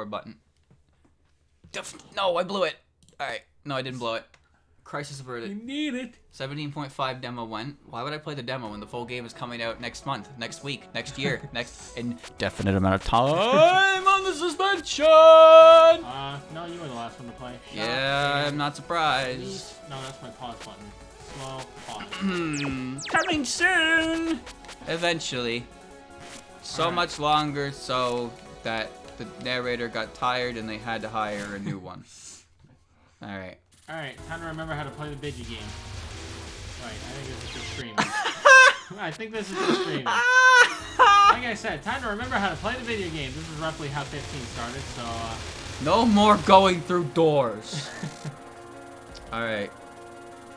forward button. No, I blew it. Alright. No, I didn't blow it. Crisis averted. You need it. 17.5 demo went. Why would I play the demo when the full game is coming out next month, next week, next year, next indefinite amount of time on the suspension? No, you were the last one to play. Yeah, I'm not surprised. No, that's my pause button. Slow pause. Coming soon! Eventually. So much longer so that the narrator got tired and they had to hire a new one. Alright. Alright, time to remember how to play the video game. Right, I think this is for streaming. I think this is for streaming. Like I said, time to remember how to play the video game. This is roughly how 15 started, so... No more going through doors. Alright.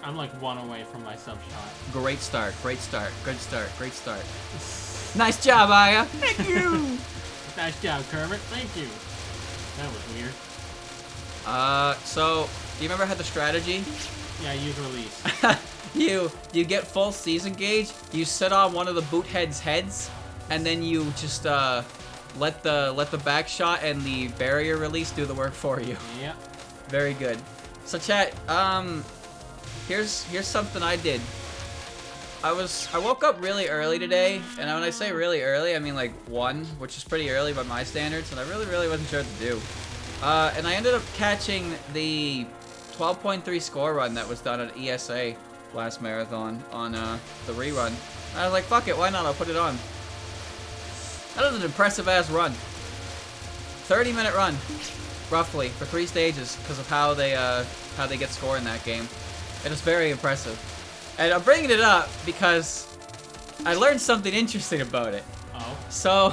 I'm like one away from my sub shot. Great start, great start, good start, great start. Nice job, Aya. Thank you. Nice job, Kermit. Thank you. That was weird. So, do you remember how the strategy? Yeah, use release. you get full season gauge, you sit on one of the boot heads' heads, and then you just let the back shot and the barrier release do the work for you. Yep. Very good. So chat, here's something I did. I woke up really early today, and when I say really early, I mean like 1, which is pretty early by my standards, and I really wasn't sure what to do. And I ended up catching the 12.3 score run that was done at ESA last marathon on the rerun. And I was like, fuck it, why not? I'll put it on. That was an impressive ass run. 30-minute run, roughly, for 3 stages because of how they get score in that game. It is very impressive. And I'm bringing it up because I learned something interesting about it. Oh. So,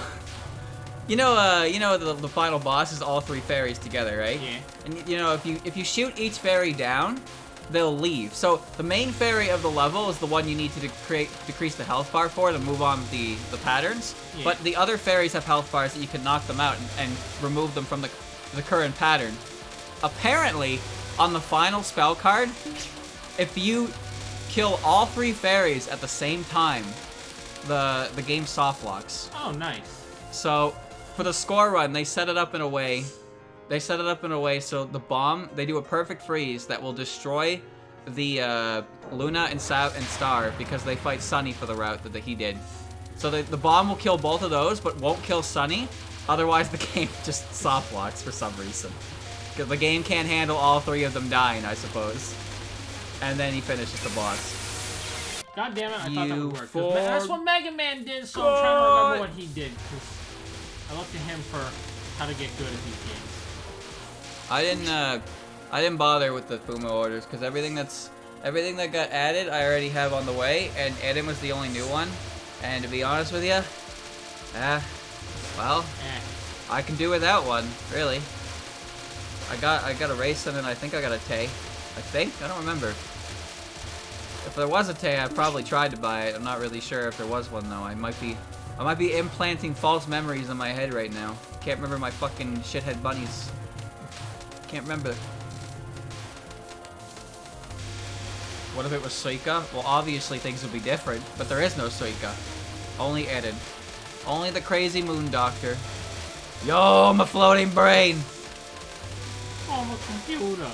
you know the final boss is all 3 fairies together, right? Yeah. And you know, if you shoot each fairy down, they'll leave. So the main fairy of the level is the one you need to decrease the health bar for to move on the patterns. Yeah. But the other fairies have health bars that you can knock them out and remove them from the current pattern. Apparently, on the final spell card, if you kill all 3 fairies at the same time, the game soft locks. Oh, nice. So for the score run, they set it up in a way so the bomb, they do a perfect freeze that will destroy the Luna and Star because they fight Sunny for the route that he did. So the bomb will kill both of those, but won't kill Sunny. Otherwise, the game just soft locks for some reason. Because the game can't handle all 3 of them dying, I suppose. And then he finishes the boss. God damn it, I thought that would work. 'Cause For that's what Mega Man did, so I'm trying to remember what he did. Cause I looked to him for how to get good at these games. I didn't bother with the Fuma orders because everything that got added I already have on the way, and Eden was the only new one. And to be honest with you, I can do without one, really. I got a Racing and I think I got a Tay. I don't remember. If there was a Tay, I probably tried to buy it. I'm not really sure if there was one though. I might be implanting false memories in my head right now. Can't remember my fucking shithead bunnies. Can't remember. What if it was Suika? Well, obviously things would be different, but there is no Suika. Only Eden. Only the crazy moon doctor. Yo, my floating brain! Oh, my computer.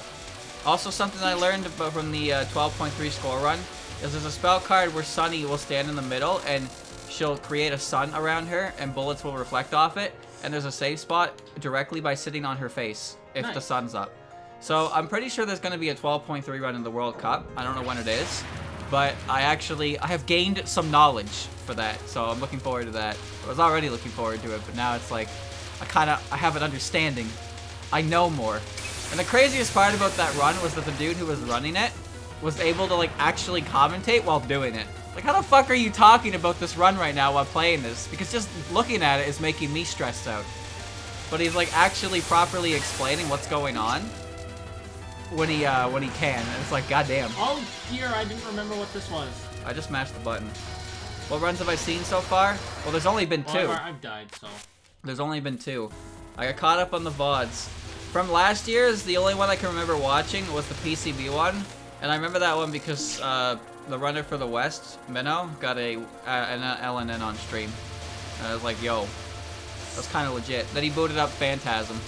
Also, something I learned about from the 12.3 score run is there's a spell card where Sunny will stand in the middle and she'll create a sun around her and bullets will reflect off it. And there's a save spot directly by sitting on her face if the sun's up. So I'm pretty sure there's going to be a 12.3 run in the World Cup. I don't know when it is, but I have gained some knowledge for that. So I'm looking forward to that. I was already looking forward to it, but now it's like I have an understanding. I know more. And the craziest part about that run was that the dude who was running it was able to like actually commentate while doing it. Like, how the fuck are you talking about this run right now while playing this? Because just looking at it is making me stressed out. But he's like actually properly explaining what's going on when he can. And it's like, goddamn. Oh dear, I didn't remember what this was. I just mashed the button. What runs have I seen so far? Well, there's only been 2. I've died, so. There's only been 2. I got caught up on the VODs. From last year's, the only one I can remember watching was the PCB one. And I remember that one because the runner for the West, Minnow, got an LNN on stream. And I was like, yo, that's kind of legit. Then he booted up Phantasm.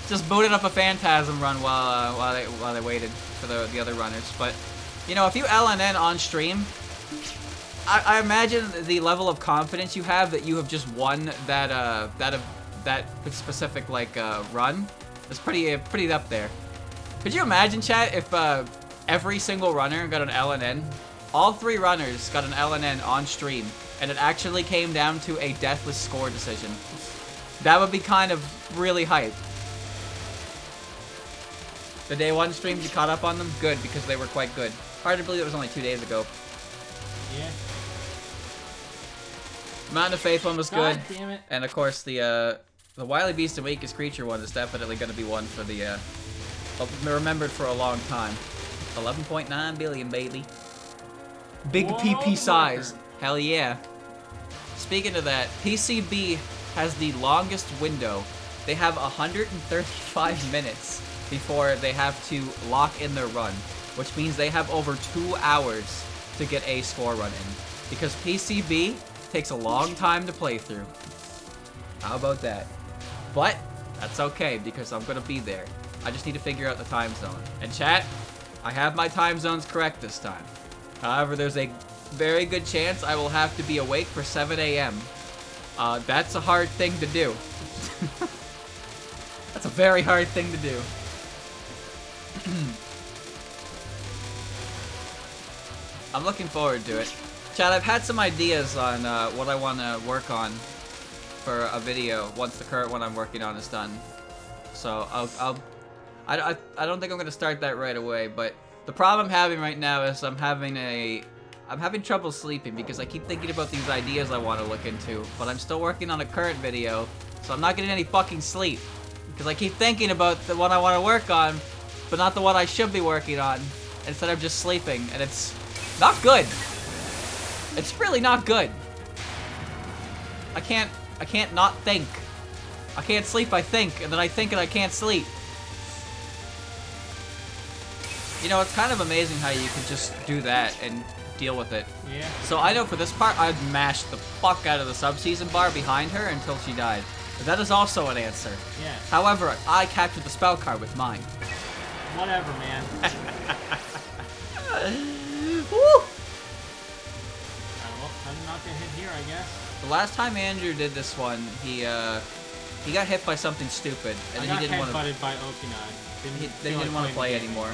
Just booted up a Phantasm run while they waited for the other runners. But you know, if you LNN on stream, I imagine the level of confidence you have that you have just won that specific like run is pretty up there. Could you imagine, chat, if every single runner got an LNN? All 3 runners got an LNN on stream, and it actually came down to a deathless score decision. That would be kind of really hype. The day 1 streams, you caught up on them? Good, because they were quite good. Hard to believe it was only 2 days ago. Yeah. Mountain of Faith one was good. God damn it. And of course the Wily Beast and Weakest Creature one is definitely going to be one for the remembered for a long time. 11.9 billion, baby. Big World PP size. record. Hell yeah. Speaking of that, PCB has the longest window. They have 135 minutes before they have to lock in their run, which means they have over 2 hours to get a score run in. Because PCB takes a long time to play through. How about that? But that's okay, because I'm gonna be there. I just need to figure out the time zone. And chat, I have my time zones correct this time. However, there's a very good chance I will have to be awake for 7 a.m. That's a hard thing to do. That's a very hard thing to do. I'm looking forward to it. Chad, I've had some ideas on what I want to work on for a video once the current one I'm working on is done. So I don't think I'm gonna start that right away. But the problem I'm having right now is I'm having trouble sleeping because I keep thinking about these ideas I want to look into. But I'm still working on a current video, so I'm not getting any fucking sleep because I keep thinking about the one I want to work on, but not the one I should be working on. Instead of just sleeping, and it's not good. It's really not good. I can't not think. I can't sleep, I think, and then I think and I can't sleep. You know, it's kind of amazing how you can just do that and deal with it. Yeah. So I know for this part, I'd mash the fuck out of the subseason bar behind her until she died. But that is also an answer. Yeah. However, I captured the spell card with mine. Whatever, man. Woo! Well, I'm not gonna hit here, I guess. The last time Andrew did this one, he got hit by something stupid, and I he didn't got want to. headbutted by Okina. He didn't want to play anymore.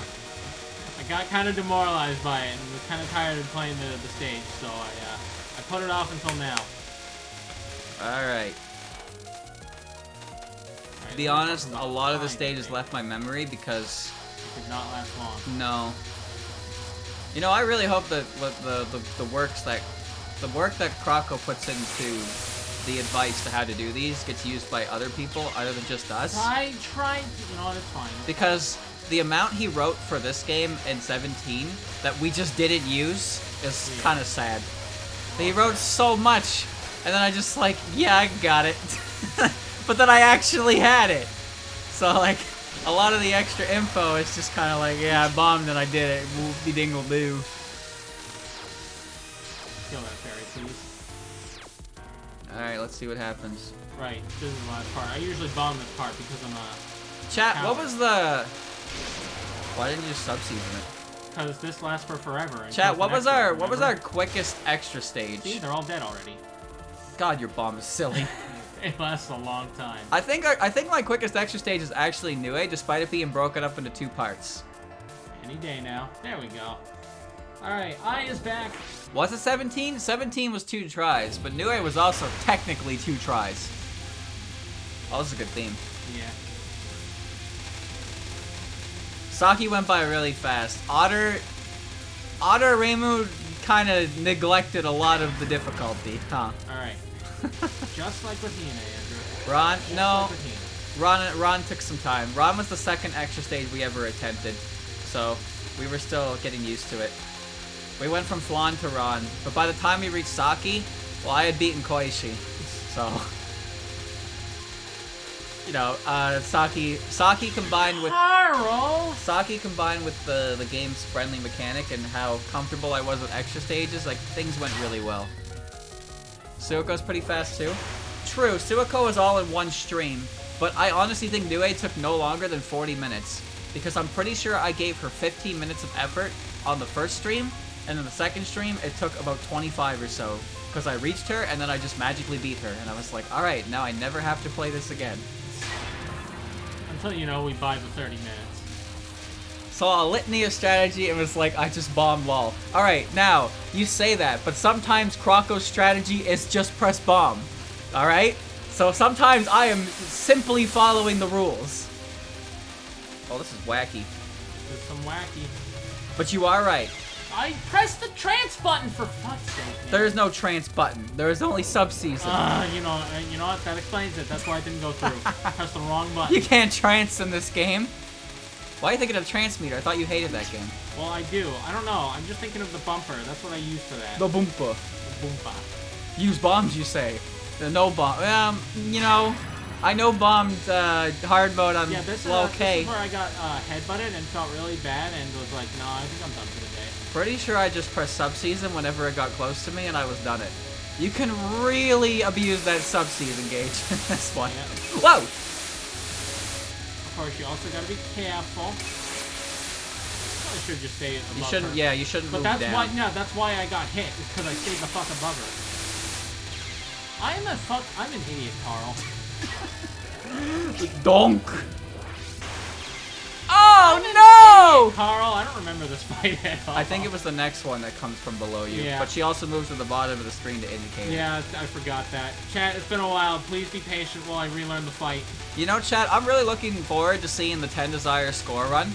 I got kind of demoralized by it and was kind of tired of playing the stage, so I put it off until now. All right. To be honest, a lot of the stages left my memory because it did not last long. No. You know, I really hope that the work that Croco puts into the advice to how to do these gets used by other people other than just us. I tried. You know, it's fine. Because the amount he wrote for this game in 17 that we just didn't use is kind of sad. He wrote so much, and then I just like, yeah, I got it. But then I actually had it. So like, a lot of the extra info is just kind of like, yeah, I bombed and I did it. Whoopty dingle do. Kill that fairy, please. Alright, let's see what happens. Right, this is the last part. I usually bomb this part because I'm a... Chat, coward. what was the... Why didn't you just subseason it? Because this lasts for forever. Chat, what was our remember? quickest extra stage? See, they're all dead already. God, your bomb is silly. It lasts a long time. I think my quickest extra stage is actually Nue, despite it being broken up into 2 parts. Any day now. There we go. Alright, I is back. Was it 17? 17 was 2 tries, but Nue was also technically 2 tries. Oh, this is a good theme. Yeah. Saki went by really fast. Otter Reimu kind of neglected a lot of the difficulty, huh? Alright. Just like with Hina, Andrew. Ron, Just no. like with Hina. Ron took some time. Ron was the second extra stage we ever attempted, so we were still getting used to it. We went from Flan to Ron, but by the time we reached Saki, well, I had beaten Koishi, so... You know, Saki combined with... Saki combined with the game's friendly mechanic and how comfortable I was with extra stages, like, things went really well. Suiko's pretty fast, too. True, Suiko is all in one stream, But I honestly think Nue took no longer than 40 minutes. Because I'm pretty sure I gave her 15 minutes of effort on the first stream. And then the second stream, it took about 25 or so. Because I reached her, and then I just magically beat her. And I was like, alright, now I never have to play this again. Until, you know, we buy the 30 minutes. Saw a litany of strategy and was like, I just bombed wall. Alright, now, you say that, but sometimes Croco's strategy is just press bomb. Alright? So sometimes I am simply following the rules. Oh, this is wacky. This is some wacky. But you are right. I pressed the trance button for fuck's sake, man. There is no trance button. There is only sub-season. You know what? That explains it. That's why it didn't go through. I pressed the wrong button. You can't trance in this game. Why are you thinking of transmitter? I thought you hated that game. Well, I do. I don't know. I'm just thinking of the bumper. That's what I use for that. The boompa. The boompa. Use bombs, you say. The no bomb. You know, I no bombed hard mode on low K. This is where I got headbutted and felt really bad and was like, no, I think I'm done for the day. Pretty sure I just pressed sub-season whenever it got close to me and I was done it. You can really abuse that sub-season gauge in this one. Yeah. Whoa! Of course, you also gotta be careful. Probably should just stay above You shouldn't. her. Yeah, you shouldn't. But move that's down. why. No, that's why I got hit. Is because I stayed the fuck above her. I'm an idiot, Carl. Donk. Oh no! Carl, I don't remember this fight at all. I think it was the next one that comes from below you. Yeah. But she also moves to the bottom of the screen to indicate it. Yeah, I forgot that. Chat, it's been a while. Please be patient while I relearn the fight. You know, chat, I'm really looking forward to seeing the 10 Desires score run.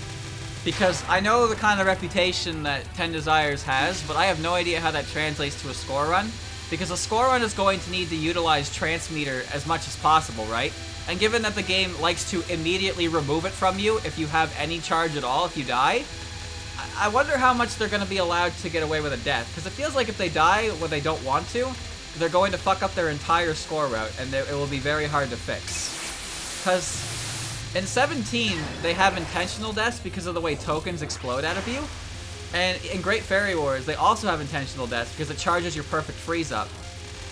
Because I know the kind of reputation that 10 Desires has, but I have no idea how that translates to a score run. Because a score run is going to need to utilize transmitter as much as possible, right? And given that the game likes to immediately remove it from you if you have any charge at all if you die, I wonder how much they're going to be allowed to get away with a death. Because it feels like if they die when they don't want to, they're going to fuck up their entire score route, and it will be very hard to fix. Because in 17, they have intentional deaths because of the way tokens explode out of you. And in Great Fairy Wars, they also have intentional deaths because it charges your perfect freeze up.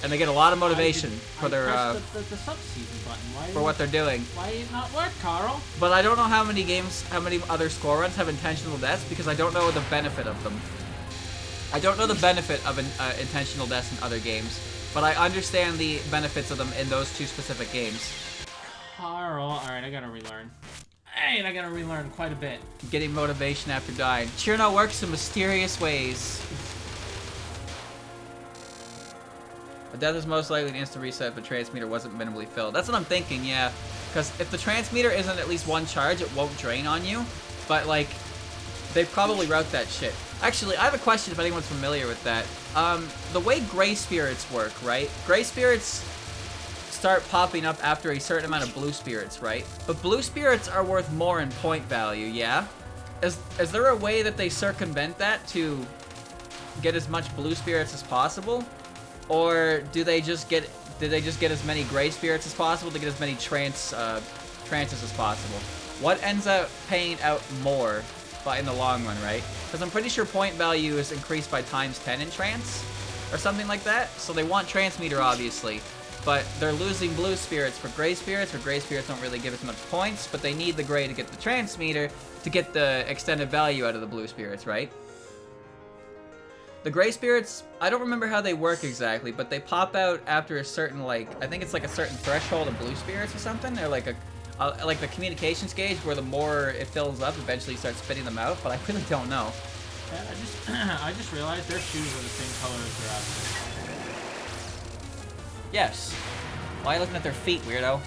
And they get a lot of motivation for their the sub-season button. Why for what they're doing. Why did it not work, Carl? But I don't know how many other score runs have intentional deaths because I don't know the benefit of them. I don't know the benefit of intentional deaths in other games, but I understand the benefits of them in those two specific games. Carl, alright, I gotta relearn. Hey, I gotta relearn quite a bit. Getting motivation after dying. Chirno works in mysterious ways. A death is most likely an instant reset if the transmitter wasn't minimally filled. That's what I'm thinking, yeah. Because if the transmitter isn't at least one charge, it won't drain on you. But, like, they probably route that shit. Actually, I have a question if anyone's familiar with that. The way Gray Spirits work, right? Gray Spirits start popping up after a certain amount of Blue Spirits, right? But Blue Spirits are worth more in point value, yeah? Is there a way that they circumvent that to get as much Blue Spirits as possible? Or do they just get as many Gray Spirits as possible to get as many trances as possible? What ends up paying out more in the long run, right? Because I'm pretty sure point value is increased by times 10 in trance or something like that. So they want transmitter, obviously, but they're losing Blue Spirits for Gray Spirits, or Gray Spirits don't really give as much points, but they need the Gray to get the transmitter to get the extended value out of the Blue Spirits, right? The Gray Spirits, I don't remember how they work exactly, but they pop out after a certain, like, I think it's like a certain threshold of Blue Spirits or something. They're like like the communications gauge where the more it fills up, eventually you start spitting them out, but I really don't know. Yeah, I just realized their shoes are the same color as their outfit. Yes. Why are you looking at their feet, weirdo?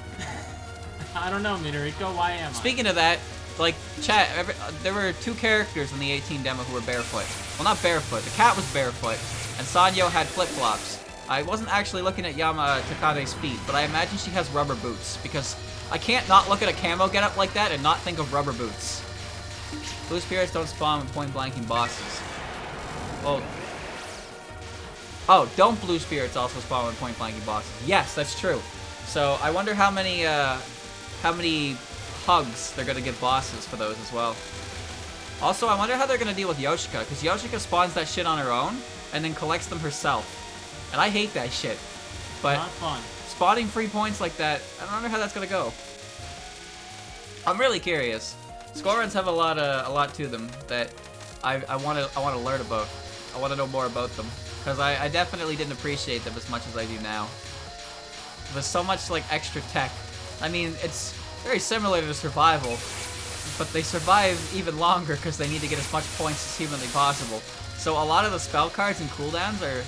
I don't know, Midoriko, why am I? Speaking of that, like, chat, there were two characters in the 18 demo who were barefoot. Well, not barefoot. The cat was barefoot, and Sanyo had flip-flops. I wasn't actually looking at Yama Takane's feet, but I imagine she has rubber boots, because I can't not look at a camo getup like that and not think of rubber boots. Blue Spirits don't spawn when point-blanking bosses. Well... Oh, don't Blue Spirits also spawn when point-blanking bosses? Yes, that's true. So, I wonder how many hugs they're gonna give bosses for those as well. Also, I wonder how they're gonna deal with Yoshika, because Yoshika spawns that shit on her own, and then collects them herself. And I hate that shit. But not fun. Spawning free points like that, I don't know how that's gonna go. I'm really curious. Score runs have a lot to them that I want to learn about. I want to know more about them because I definitely didn't appreciate them as much as I do now. There's so much like extra tech. I mean, it's very similar to survival, but they survive even longer because they need to get as much points as humanly possible. So a lot of the spell cards and cooldowns are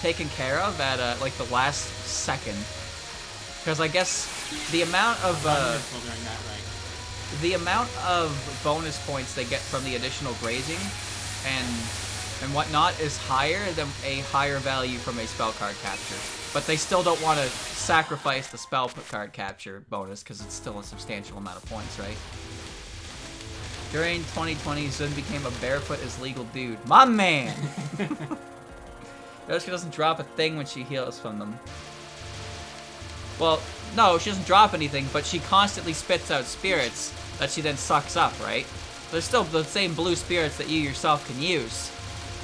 taken care of at like the last second. Because I guess the amount of the amount of bonus points they get from the additional grazing and whatnot is higher than a higher value from a spell card capture. But they still don't want to sacrifice the spell card capture bonus because it's still a substantial amount of points, right? During 2020, Zun became a barefoot is legal dude. My man! Yoshika doesn't drop a thing when she heals from them. Well, no, she doesn't drop anything, but she constantly spits out spirits that she then sucks up, right? There's still the same blue spirits that you yourself can use.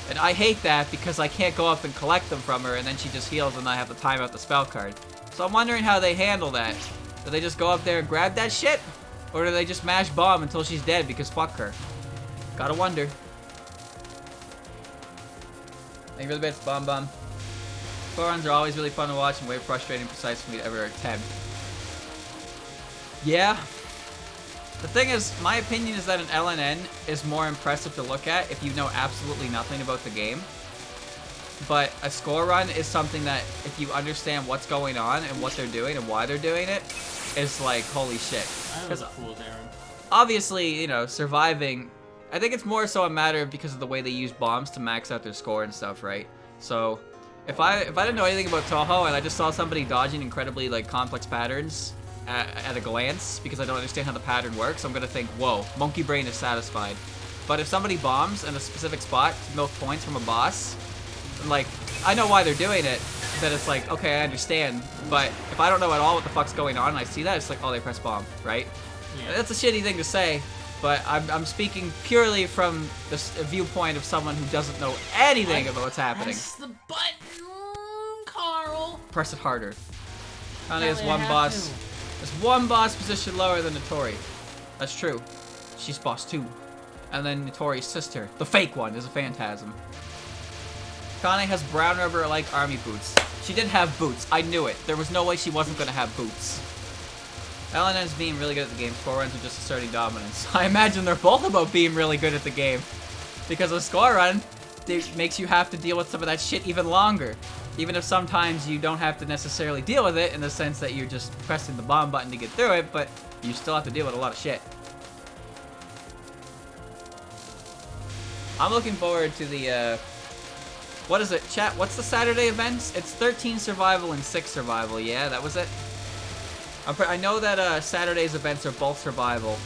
And I hate that because I can't go up and collect them from her and then she just heals and I have to time out the spell card. So I'm wondering how they handle that. Do they just go up there and grab that shit? Or do they just mash bomb until she's dead because fuck her? Gotta wonder. Thank you for the bits, Bomb Bomb. Score runs are always really fun to watch and way frustrating precise for me to ever attempt. Yeah. The thing is, my opinion is that an LNN is more impressive to look at if you know absolutely nothing about the game. But a score run is something that if you understand what's going on and what they're doing and why they're doing it, is like, holy shit. That was a fool's errand. Obviously, you know, surviving, I think it's more so a matter of because of the way they use bombs to max out their score and stuff, right? So, if I didn't know anything about Touhou and I just saw somebody dodging incredibly like complex patterns at a glance because I don't understand how the pattern works, I'm gonna think, whoa, monkey brain is satisfied. But if somebody bombs in a specific spot to milk points from a boss, like, I know why they're doing it, that it's like, okay, I understand, but if I don't know at all what the fuck's going on and I see that, it's like, oh, they press bomb, right? Yeah. That's a shitty thing to say, but I'm speaking purely from the viewpoint of someone who doesn't know anything about what's happening. Press the button, Carl. Press it harder. Only has one boss. There's one boss position lower than Notori. That's true. She's boss 2. And then Notori's sister, the fake one, is a phantasm. Kane has brown rubber-like army boots. She did have boots. I knew it. There was no way she wasn't going to have boots. LNN's being really good at the game. Score runs are just asserting dominance. I imagine they're both about being really good at the game. Because a score run, it makes you have to deal with some of that shit even longer. Even if sometimes you don't have to necessarily deal with it in the sense that you're just pressing the bomb button to get through it, but you still have to deal with a lot of shit. I'm looking forward to the, what is it, chat? What's the Saturday events? It's 13 survival and 6 survival, yeah? That was it? I know that Saturday's events are both survival,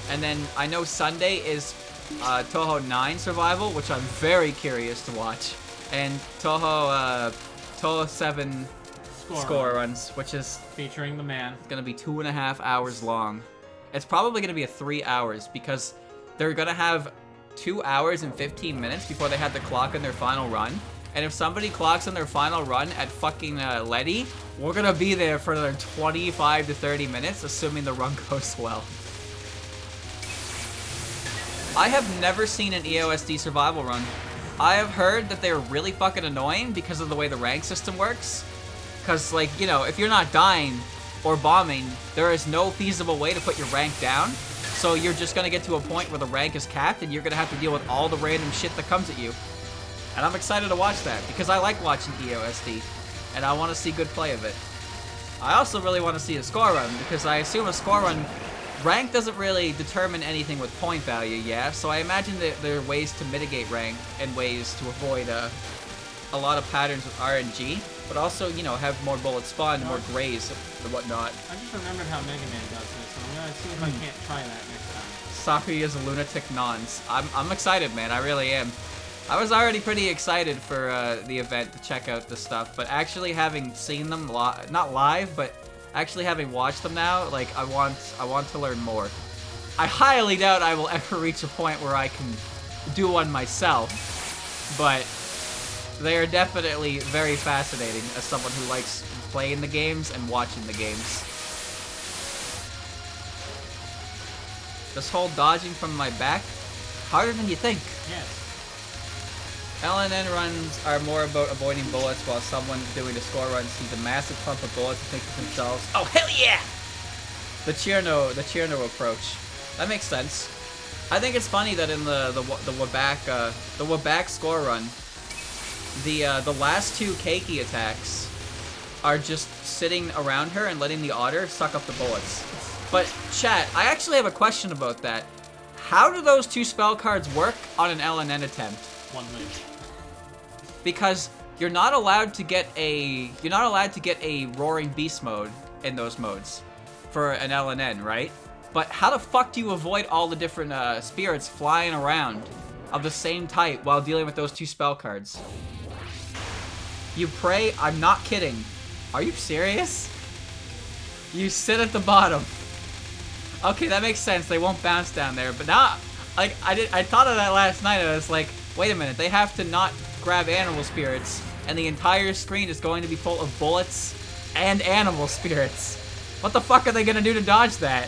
and then I know Sunday is Touhou 9 survival, which I'm very curious to watch, and Touhou 7 score runs, which is featuring the man. Gonna be 2.5 hours long. It's probably gonna be 3 hours because they're gonna have 2 hours and 15 minutes before they have to clock in their final run. And if somebody clocks in their final run at fucking Letty, we're gonna be there for another 25 to 30 minutes, assuming the run goes well. I have never seen an EOSD survival run. I have heard that they're really fucking annoying because of the way the rank system works. Because, like, you know, if you're not dying or bombing, there is no feasible way to put your rank down. So you're just gonna get to a point where the rank is capped and you're gonna have to deal with all the random shit that comes at you. And I'm excited to watch that because I like watching EOSD and I want to see good play of it. I also really want to see a score run because I assume a score run rank doesn't really determine anything with point value, yeah? So I imagine that there are ways to mitigate rank and ways to avoid a lot of patterns with RNG, but also, you know, have more bullets spawn and more grays and whatnot. I just remembered how Mega Man does this, and I'm gonna see if I can't try that next time. Sakura is a lunatic nonce. I'm excited, man. I really am. I was already pretty excited for the event to check out this stuff, but actually having seen them not live, but actually having watched them now, like I want to learn more. I highly doubt I will ever reach a point where I can do one myself, but they are definitely very fascinating as someone who likes playing the games and watching the games. This whole dodging from my back, harder than you think. Yes. LNN runs are more about avoiding bullets, while someone doing a score run sees a massive clump of bullets and thinks to themselves, "Oh hell yeah!" The Chirno approach. That makes sense. I think it's funny that in the Wabak score run, the last two Keiki attacks are just sitting around her and letting the otter suck up the bullets. But chat, I actually have a question about that. How do those two spell cards work on an LNN attempt? One live. Because you're not allowed to get a roaring beast mode in those modes for an LNN, right? But how the fuck do you avoid all the different spirits flying around of the same type while dealing with those two spell cards? You pray. I'm not kidding. Are you serious? You sit at the bottom. Okay, that makes sense. They won't bounce down there. But now, like, I thought of that last night. And I was like, wait a minute. They have to not grab animal spirits, and the entire screen is going to be full of bullets and animal spirits. What the fuck are they gonna do to dodge that?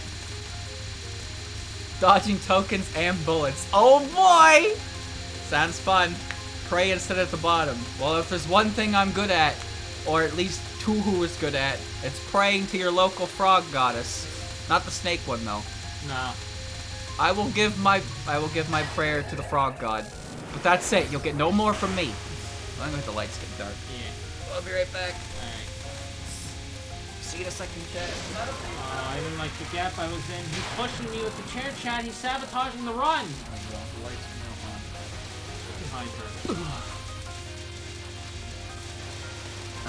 Dodging tokens and bullets. Oh boy! Sounds fun. Pray and sit at the bottom. Well, if there's one thing I'm good at, or at least Touhou is good at, it's praying to your local frog goddess. Not the snake one though. No. I will give my prayer to the frog god. But that's it. You'll get no more from me. I'm gonna let the lights get dark. Yeah. I'll be right back. Alright. See you in a second, chat. I didn't like the gap I was in. He's pushing me with the chair, chat. He's sabotaging the run. Behind her.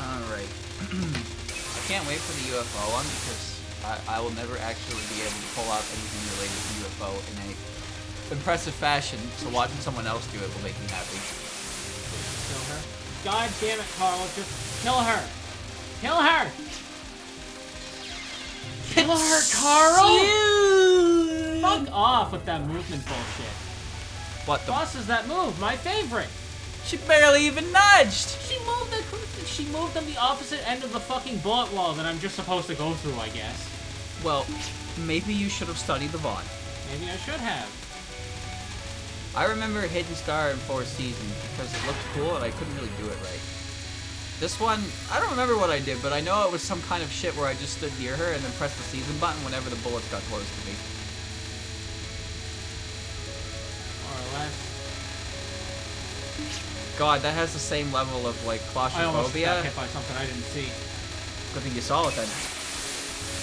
Alright. I can't wait for the UFO one because I will never actually be able to pull out anything related to UFO in a impressive fashion, so watching someone else do it will make me happy. Kill her. God damn it, Carl. Just kill her. Kill her. Kill her, Carl. Fuck off with that movement bullshit. What the? Boss is that move? My favorite. She barely even nudged. She moved on the opposite end of the fucking bullet wall that I'm just supposed to go through, I guess. Well, maybe you should have studied the VOD. Maybe I should have. I remember Hidden Star in 4 seasons because it looked cool and I couldn't really do it right. This one, I don't remember what I did, but I know it was some kind of shit where I just stood near her and then pressed the season button whenever the bullets got close to me. More or less. God, that has the same level of, like, I almost claustrophobia. got hit by something I didn't see. Good thing you saw it then.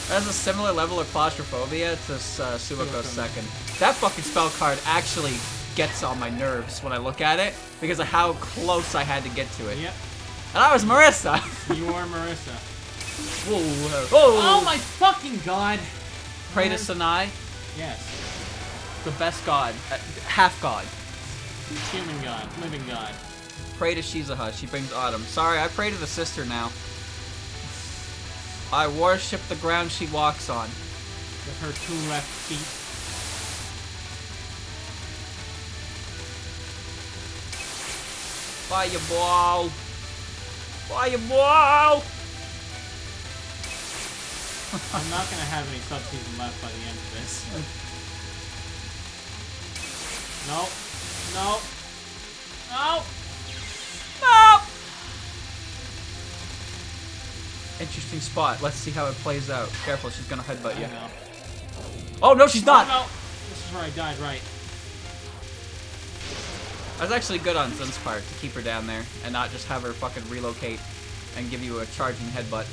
That has a similar level of claustrophobia to Suika's second. That fucking spell card actually gets on my nerves when I look at it because of how close I had to get to it. Yep. And I was Marissa. You are Marissa. Whoa, whoa. Oh my fucking god. Pray to Sanai, Yes. the best god, half god. Human god. Living god. Pray to Shizuha, she brings autumn. Sorry, I pray to the sister now. I worship the ground she walks on. With her 2 left feet. Fireball! Fireball! I'm not gonna have any subseason left by the end of this. Nope. Nope. Nope. Nope! Interesting spot. Let's see how it plays out. Careful, she's gonna headbutt you. I know. Oh, no, she's not! Oh, no. This is where I died, right. That was actually good on Zun's part to keep her down there and not just have her fucking relocate and give you a charging headbutt.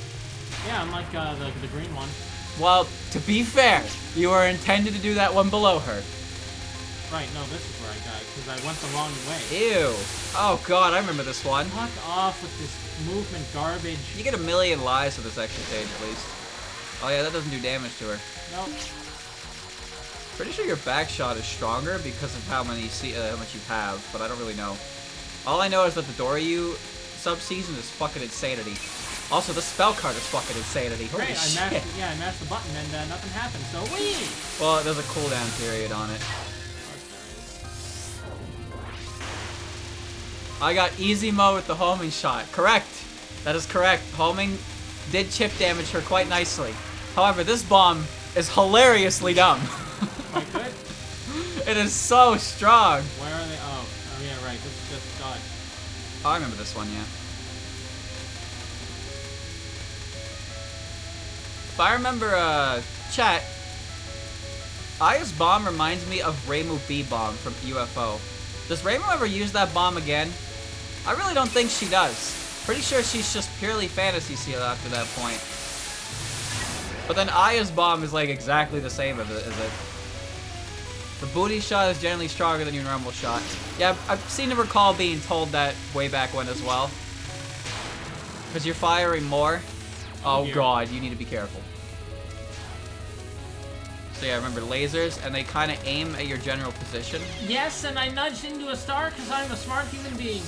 Yeah, unlike the green one. Well, to be fair, you were intended to do that one below her. Right, no, this is where I died, because I went the wrong way. Ew. Oh god, I remember this one. Fuck off with this movement garbage. You get 1,000,000 lives with this extra stage at least. Oh yeah, that doesn't do damage to her. Nope. Pretty sure your back shot is stronger because of how much you have, but I don't really know. All I know is that the Doryu sub-season is fucking insanity. Also, the spell card is fucking insanity. Holy Great, shit. I mashed the button and nothing happened, so wee! Well, there's a cooldown period on it. I got easy mode with the homing shot. Correct. That is correct. Homing did chip damage her quite nicely. However, this bomb is hilariously dumb. Quite good. It is so strong. Where are they? Oh yeah, right. This is just dodge. Oh, I remember this one, yeah. If I remember, chat, Aya's bomb reminds me of Reimu B bomb from UFO. Does Reimu ever use that bomb again? I really don't think she does. Pretty sure she's just purely fantasy sealed after that point. But then Aya's bomb is like exactly the same as it. The booty shot is generally stronger than your normal shot. Yeah, I seem to recall being told that way back when as well. Because you're firing more. Oh god, you need to be careful. So yeah, remember lasers, and they kind of aim at your general position. Yes, and I nudged into a star because I'm a smart human being.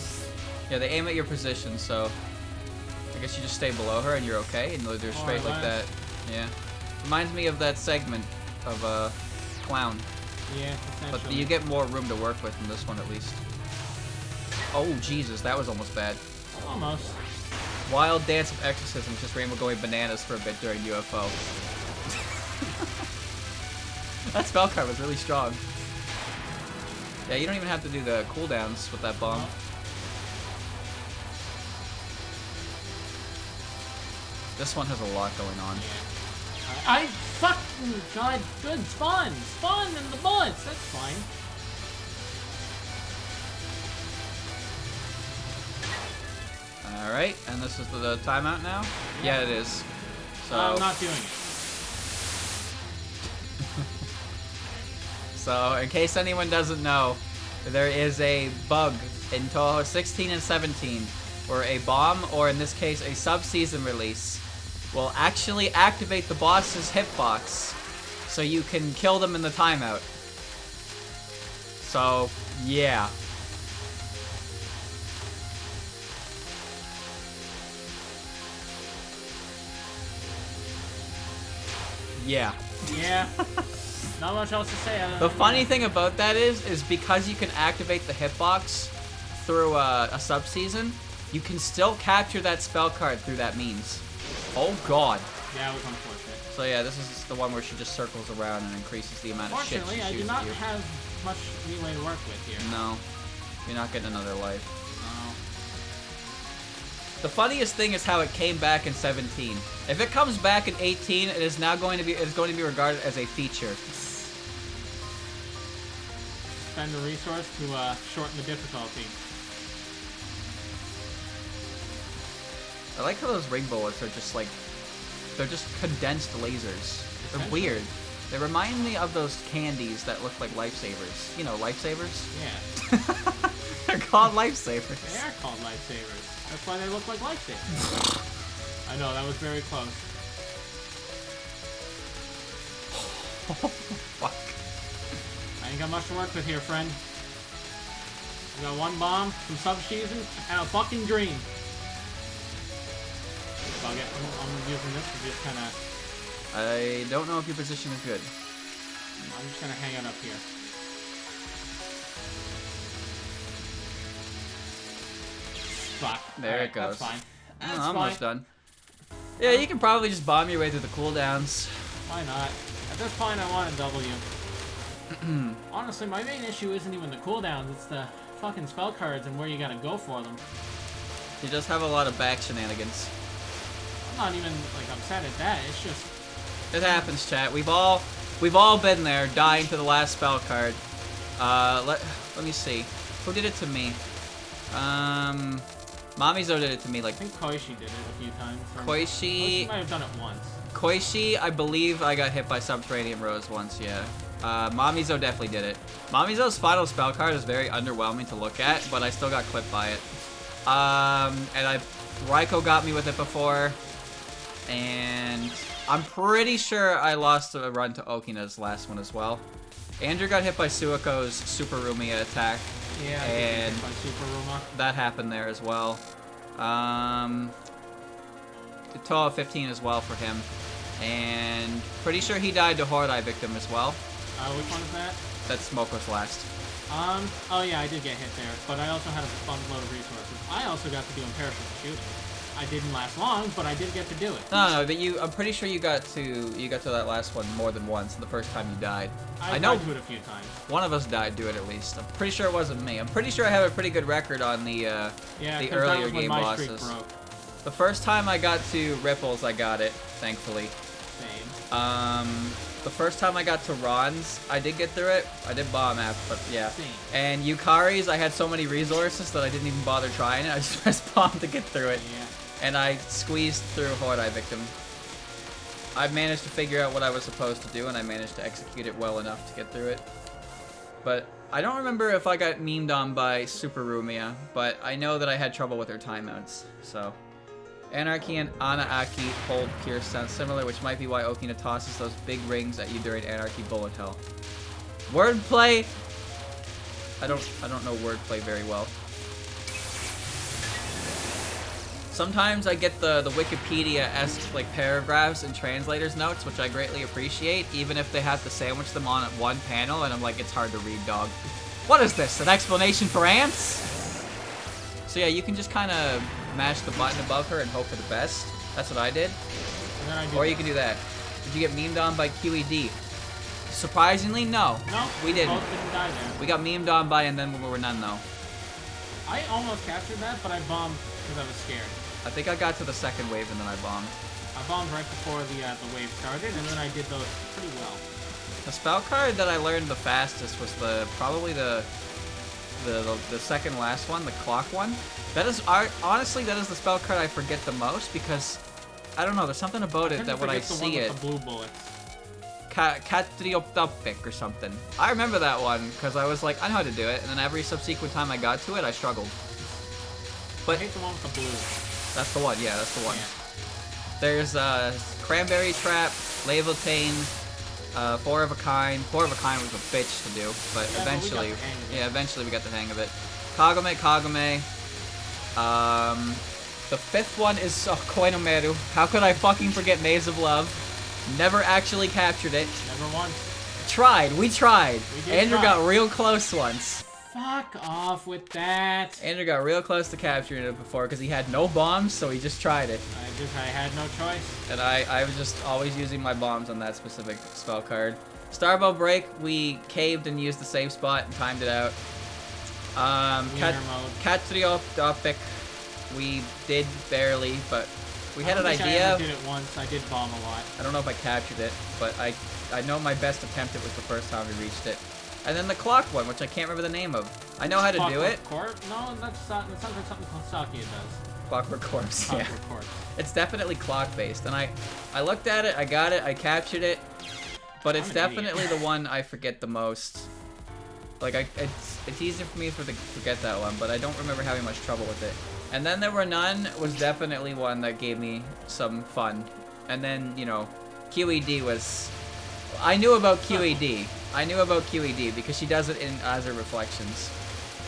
Yeah, they aim at your position, so I guess you just stay below her and you're okay, and they're straight like that. Yeah. Reminds me of that segment of Clown. Yeah, but you get more room to work with in this one at least. Oh Jesus, that was almost bad. Almost. Wild Dance of Exorcism, just Rainbow going bananas for a bit during UFO. That spell card was really strong. Yeah, you don't even have to do the cooldowns with that bomb. This one has a lot going on. Yeah. I fucking god, good spawn in the bullets. That's fine. All right, and this is the timeout now. Yeah, it is. So I'm not doing it. So, in case anyone doesn't know, there is a bug in Touhou 16 and 17 where a bomb, or in this case, a sub-season release, will actually activate the boss's hitbox so you can kill them in the timeout. So, yeah. Yeah. Yeah. Not much else to say. The funny thing about that is because you can activate the hitbox through a sub-season, you can still capture that spell card through that means. Oh god. Yeah, it was unfortunate. So yeah, this is the one where she just circles around and increases the amount of shit she shoots at you. Fortunately, I do not have much leeway to work with here. No. You're not getting another life. No. The funniest thing is how it came back in 17. If it comes back in 18, it is now going to be regarded as a feature. Spend a resource to shorten the difficulty. I like how those ring bullets are just like, they're just condensed lasers. They're weird. They remind me of those candies that look like lifesavers. You know, lifesavers? Yeah. They're called lifesavers. They are called lifesavers. That's why they look like lifesavers. I know, that was very close. Oh, fuck. I ain't got much to work with here, friend. We got one bomb, some sub-season, and a fucking dream. So I'm using this to just kind of... I don't know if your position is good. I'm just going to hang it up here. Fuck. There it goes. That's fine. That's I'm fine. almost done. Yeah, you can probably just bomb your way through the cooldowns. Why not? At this point, I want a W. Honestly, my main issue isn't even the cooldowns, it's the fucking spell cards and where you gotta go for them. You just have a lot of back shenanigans. I'm not even, like, upset at that, it's just... It happens, chat. We've all been there, dying to the last spell card. Let me see. Who did it to me? Mamizo did it to me, like... I think Koishi did it a few times. Koishi might have done it once. Koishi, I believe I got hit by Subterranean Rose once, yeah. Mamizo definitely did it. Mamizo's final spell card is very underwhelming to look at, but I still got clipped by it. And Raiko got me with it before, and I'm pretty sure I lost a run to Okina's last one as well. Andrew got hit by Suiko's Super Rumia attack. Yeah, and by Super Ruma. That happened there as well. Touhou 15 as well for him. And pretty sure he died to Horde Eye victim as well. Which one is that? That Smoke was last. Oh yeah, I did get hit there, but I also had a buttload of resources. I also got to do imperishable shooting. I didn't last long, but I did get to do it. No, but I'm pretty sure you got to that last one more than once. The first time you died. I know tried to do it a few times. One of us died to it at least. I'm pretty sure it wasn't me. I'm pretty sure I have a pretty good record on the earlier game bosses. The first time I got to Ripples, I got it, thankfully. Same. The first time I got to Ron's, I did get through it. I did bomb app, but yeah. Same. And Yukari's, I had so many resources that I didn't even bother trying it. I just pressed bomb to get through it. Yeah. And I squeezed through Horde Victim. I managed to figure out what I was supposed to do, and I managed to execute it well enough to get through it. But I don't remember if I got memed on by Super Rumia, but I know that I had trouble with her timeouts, so... Anarchy and Anaaki hold pure sound similar, which might be why Okina tosses those big rings at you during Anarchy Bullet Hell. Wordplay? I don't know wordplay very well. Sometimes I get the Wikipedia-esque like paragraphs and translators notes, which I greatly appreciate, even if they have to sandwich them on at one panel, and I'm like, it's hard to read, dog. What is this? An explanation for ants? So yeah, you can just kind of mash the button above her and hope for the best. That's what I did. Or you can do that. Did you get memed on by QED? Surprisingly, no. No, we didn't. Both didn't die there. We got memed on by and then we were none though. I almost captured that, but I bombed because I was scared. I think I got to the second wave and then I bombed. I bombed right before the wave started, and then I did those pretty well. The spell card that I learned the fastest was probably the second last one, the clock one. That is honestly that is the spell card I forget the most because I don't know. There's something about it that when I see it. The blue bullets. Catrioptopic or something. I remember that one because I was like, I know how to do it, and then every subsequent time I got to it, I struggled. But I hate the one with the blue. That's the one. Yeah, that's the one. Yeah. There's Cranberry Trap, Lavaltane, Four of a Kind. Four of a Kind was a bitch to do, but yeah, eventually, but we got the hang of it. Kagome. The fifth one is Koinomeru. How could I fucking forget Maze of Love? Never actually captured it. Never once. We tried. Andrew got real close once. Fuck off with that. Andrew got real close to capturing it before because he had no bombs, so he just tried it. I had no choice. And I was just always using my bombs on that specific spell card. Starbow Break, we caved and used the save spot and timed it out. Catrioptopic, we did barely, but we had an idea. I did it once. I did bomb a lot. I don't know if I captured it, but I know my best attempt it was the first time we reached it. And then the clock one, which I can't remember the name of. I know how to do it. No, that sounds like something Sakia does. Clockwork Corpse, yeah. Clockwork Corpse. It's definitely clock-based, and I looked at it, I got it, I captured it, but it's definitely the one I forget the most. Like, it's easier for me to forget that one, but I don't remember having much trouble with it. And then There Were None was definitely one that gave me some fun. And then, you know, QED was... I knew about QED. I knew about QED because she does it in Azure Reflections.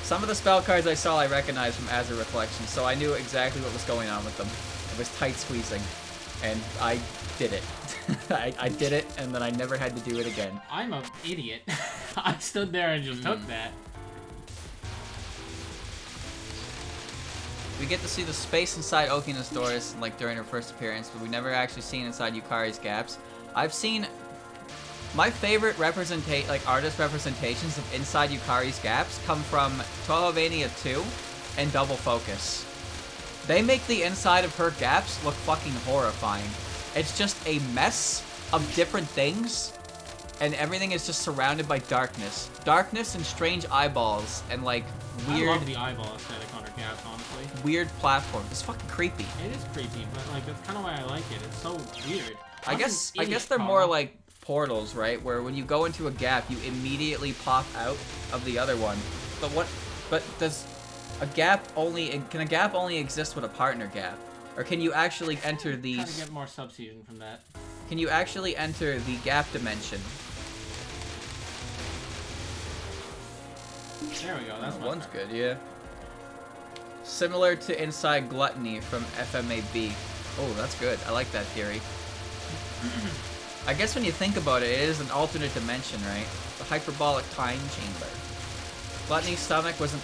Some of the spell cards I saw I recognized from Azure Reflections, so I knew exactly what was going on with them. It was tight squeezing, and I did it. I did it, and then I never had to do it again. I'm an idiot. I stood there and just took that. We get to see the space inside Okina's doors, like during her first appearance, but we've never actually seen inside Yukari's gaps. I've seen my favorite artist representations of inside Yukari's gaps come from Touhou 2 and Double Focus. They make the inside of her gaps look fucking horrifying. It's just a mess of different things, and everything is just surrounded by darkness. Darkness and strange eyeballs and like weird... I love the eyeball aesthetic on her gaps, honestly. Weird platforms. It's fucking creepy. It is creepy, but like that's kind of why I like it. It's so weird. I guess they're more like portals, right? Where when you go into a gap, you immediately pop out of the other one. But does a gap can a gap only exist with a partner gap? Or can you actually enter these... Trying to get more subseason from that. Can you actually enter the gap dimension? There we go, that's one's good, yeah. Similar to Inside Gluttony from FMAB. Oh, that's good. I like that theory. I guess when you think about it, it is an alternate dimension, right? The hyperbolic time chamber. Gluttony's stomach is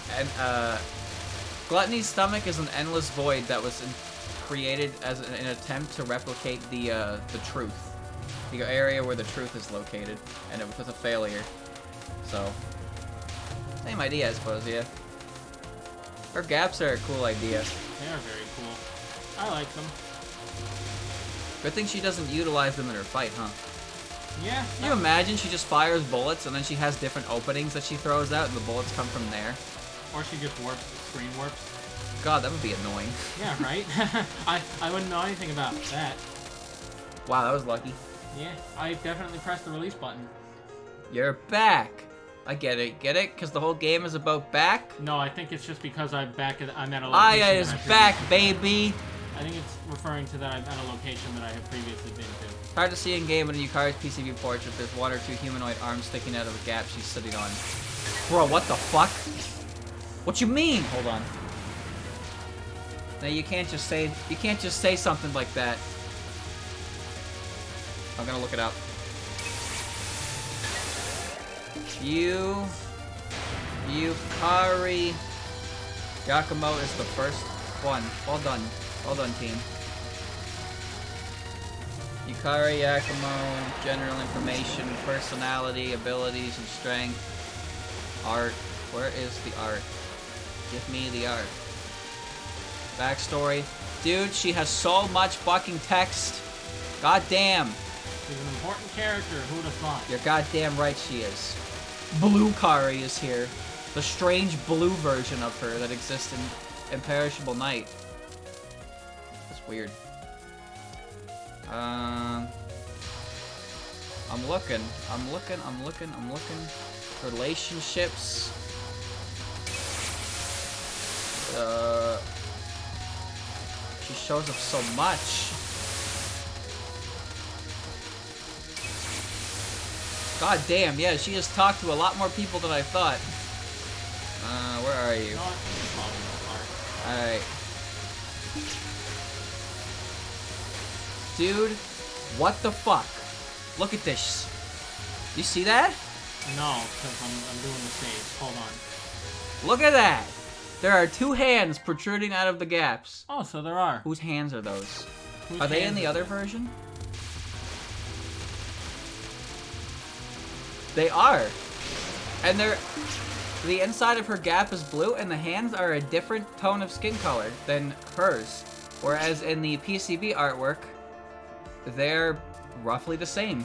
an endless void that was created as an attempt to replicate the truth. The area where the truth is located, and it was a failure. So, same idea, I suppose, yeah. Her gaps are a cool idea. They are very cool. I like them. Good thing she doesn't utilize them in her fight, huh? Yeah. Can you imagine she just fires bullets and then she has different openings that she throws out and the bullets come from there? Or she just warps, screen warps. God, that would be annoying. Yeah, right? I wouldn't know anything about that. Wow, that was lucky. Yeah, I definitely pressed the release button. You're back. I get it. Get it? Because the whole game is about back? No, I think it's just because I'm at a location. I is back, baby. I think it's referring to that I'm at a location that I have previously been to. It's hard to see in game in a Yukari's PCB portrait. There's one or two humanoid arms sticking out of the gap she's sitting on. Bro, what the fuck? What you mean? Hold on. Now you can't just say something like that. I'm gonna look it up. Yukari Yakumo is the first one. Well done. Well done, team. Yukari Yakumo, general information, personality, abilities, and strength. Art. Where is the art? Give me the art. Backstory. Dude, she has so much fucking text. God damn. She's an important character, who would have thought? You're goddamn right she is. Blue Kari is here. The strange blue version of her that exists in Imperishable Night. That's weird. I'm looking. Relationships. She shows up so much. God damn, yeah, she has talked to a lot more people than I thought. Where are you? Alright. Dude, what the fuck? Look at this. You see that? No, because I'm doing the stage. Hold on. Look at that! There are two hands protruding out of the gaps. Oh, so there are. Whose hands are those? Whose Are they in hands the are other they? version? They are. And the inside of her gap is blue and the hands are a different tone of skin color than hers. Whereas in the PCB artwork, they're roughly the same.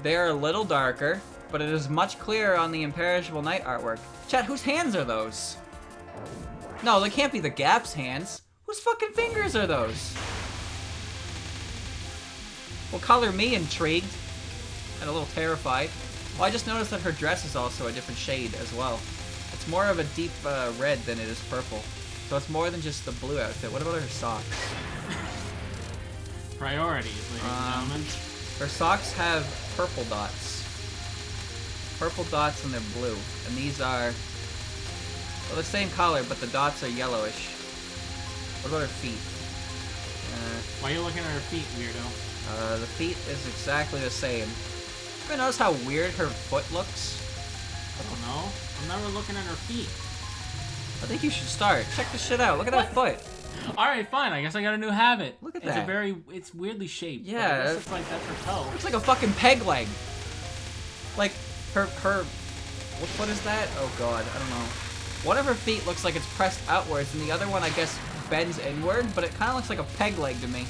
They're a little darker, but it is much clearer on the Imperishable Night artwork. Chat, whose hands are those? No, they can't be the Gap's hands. Whose fucking fingers are those? Will color me intrigued and a little terrified. Well, I just noticed that her dress is also a different shade as well. It's more of a deep red than it is purple. So it's more than just the blue outfit. What about her socks? Priorities, ladies and gentlemen. Her socks have purple dots. Purple dots and they're blue. And these are, well, the same color, but the dots are yellowish. What about her feet? Why are you looking at her feet, weirdo? The feet is exactly the same. You ever notice how weird her foot looks? I don't know. I'm never looking at her feet. I think you should start. Check this shit out. Look at that foot. Alright, fine. I guess I got a new habit. Look at it's that. It's weirdly shaped. Yeah. But I guess it's like that's her toe. Looks like a fucking peg leg. Like, her, what foot is that? Oh god, I don't know. One of her feet looks like it's pressed outwards, and the other one, I guess, bends inward, but it kind of looks like a peg leg to me.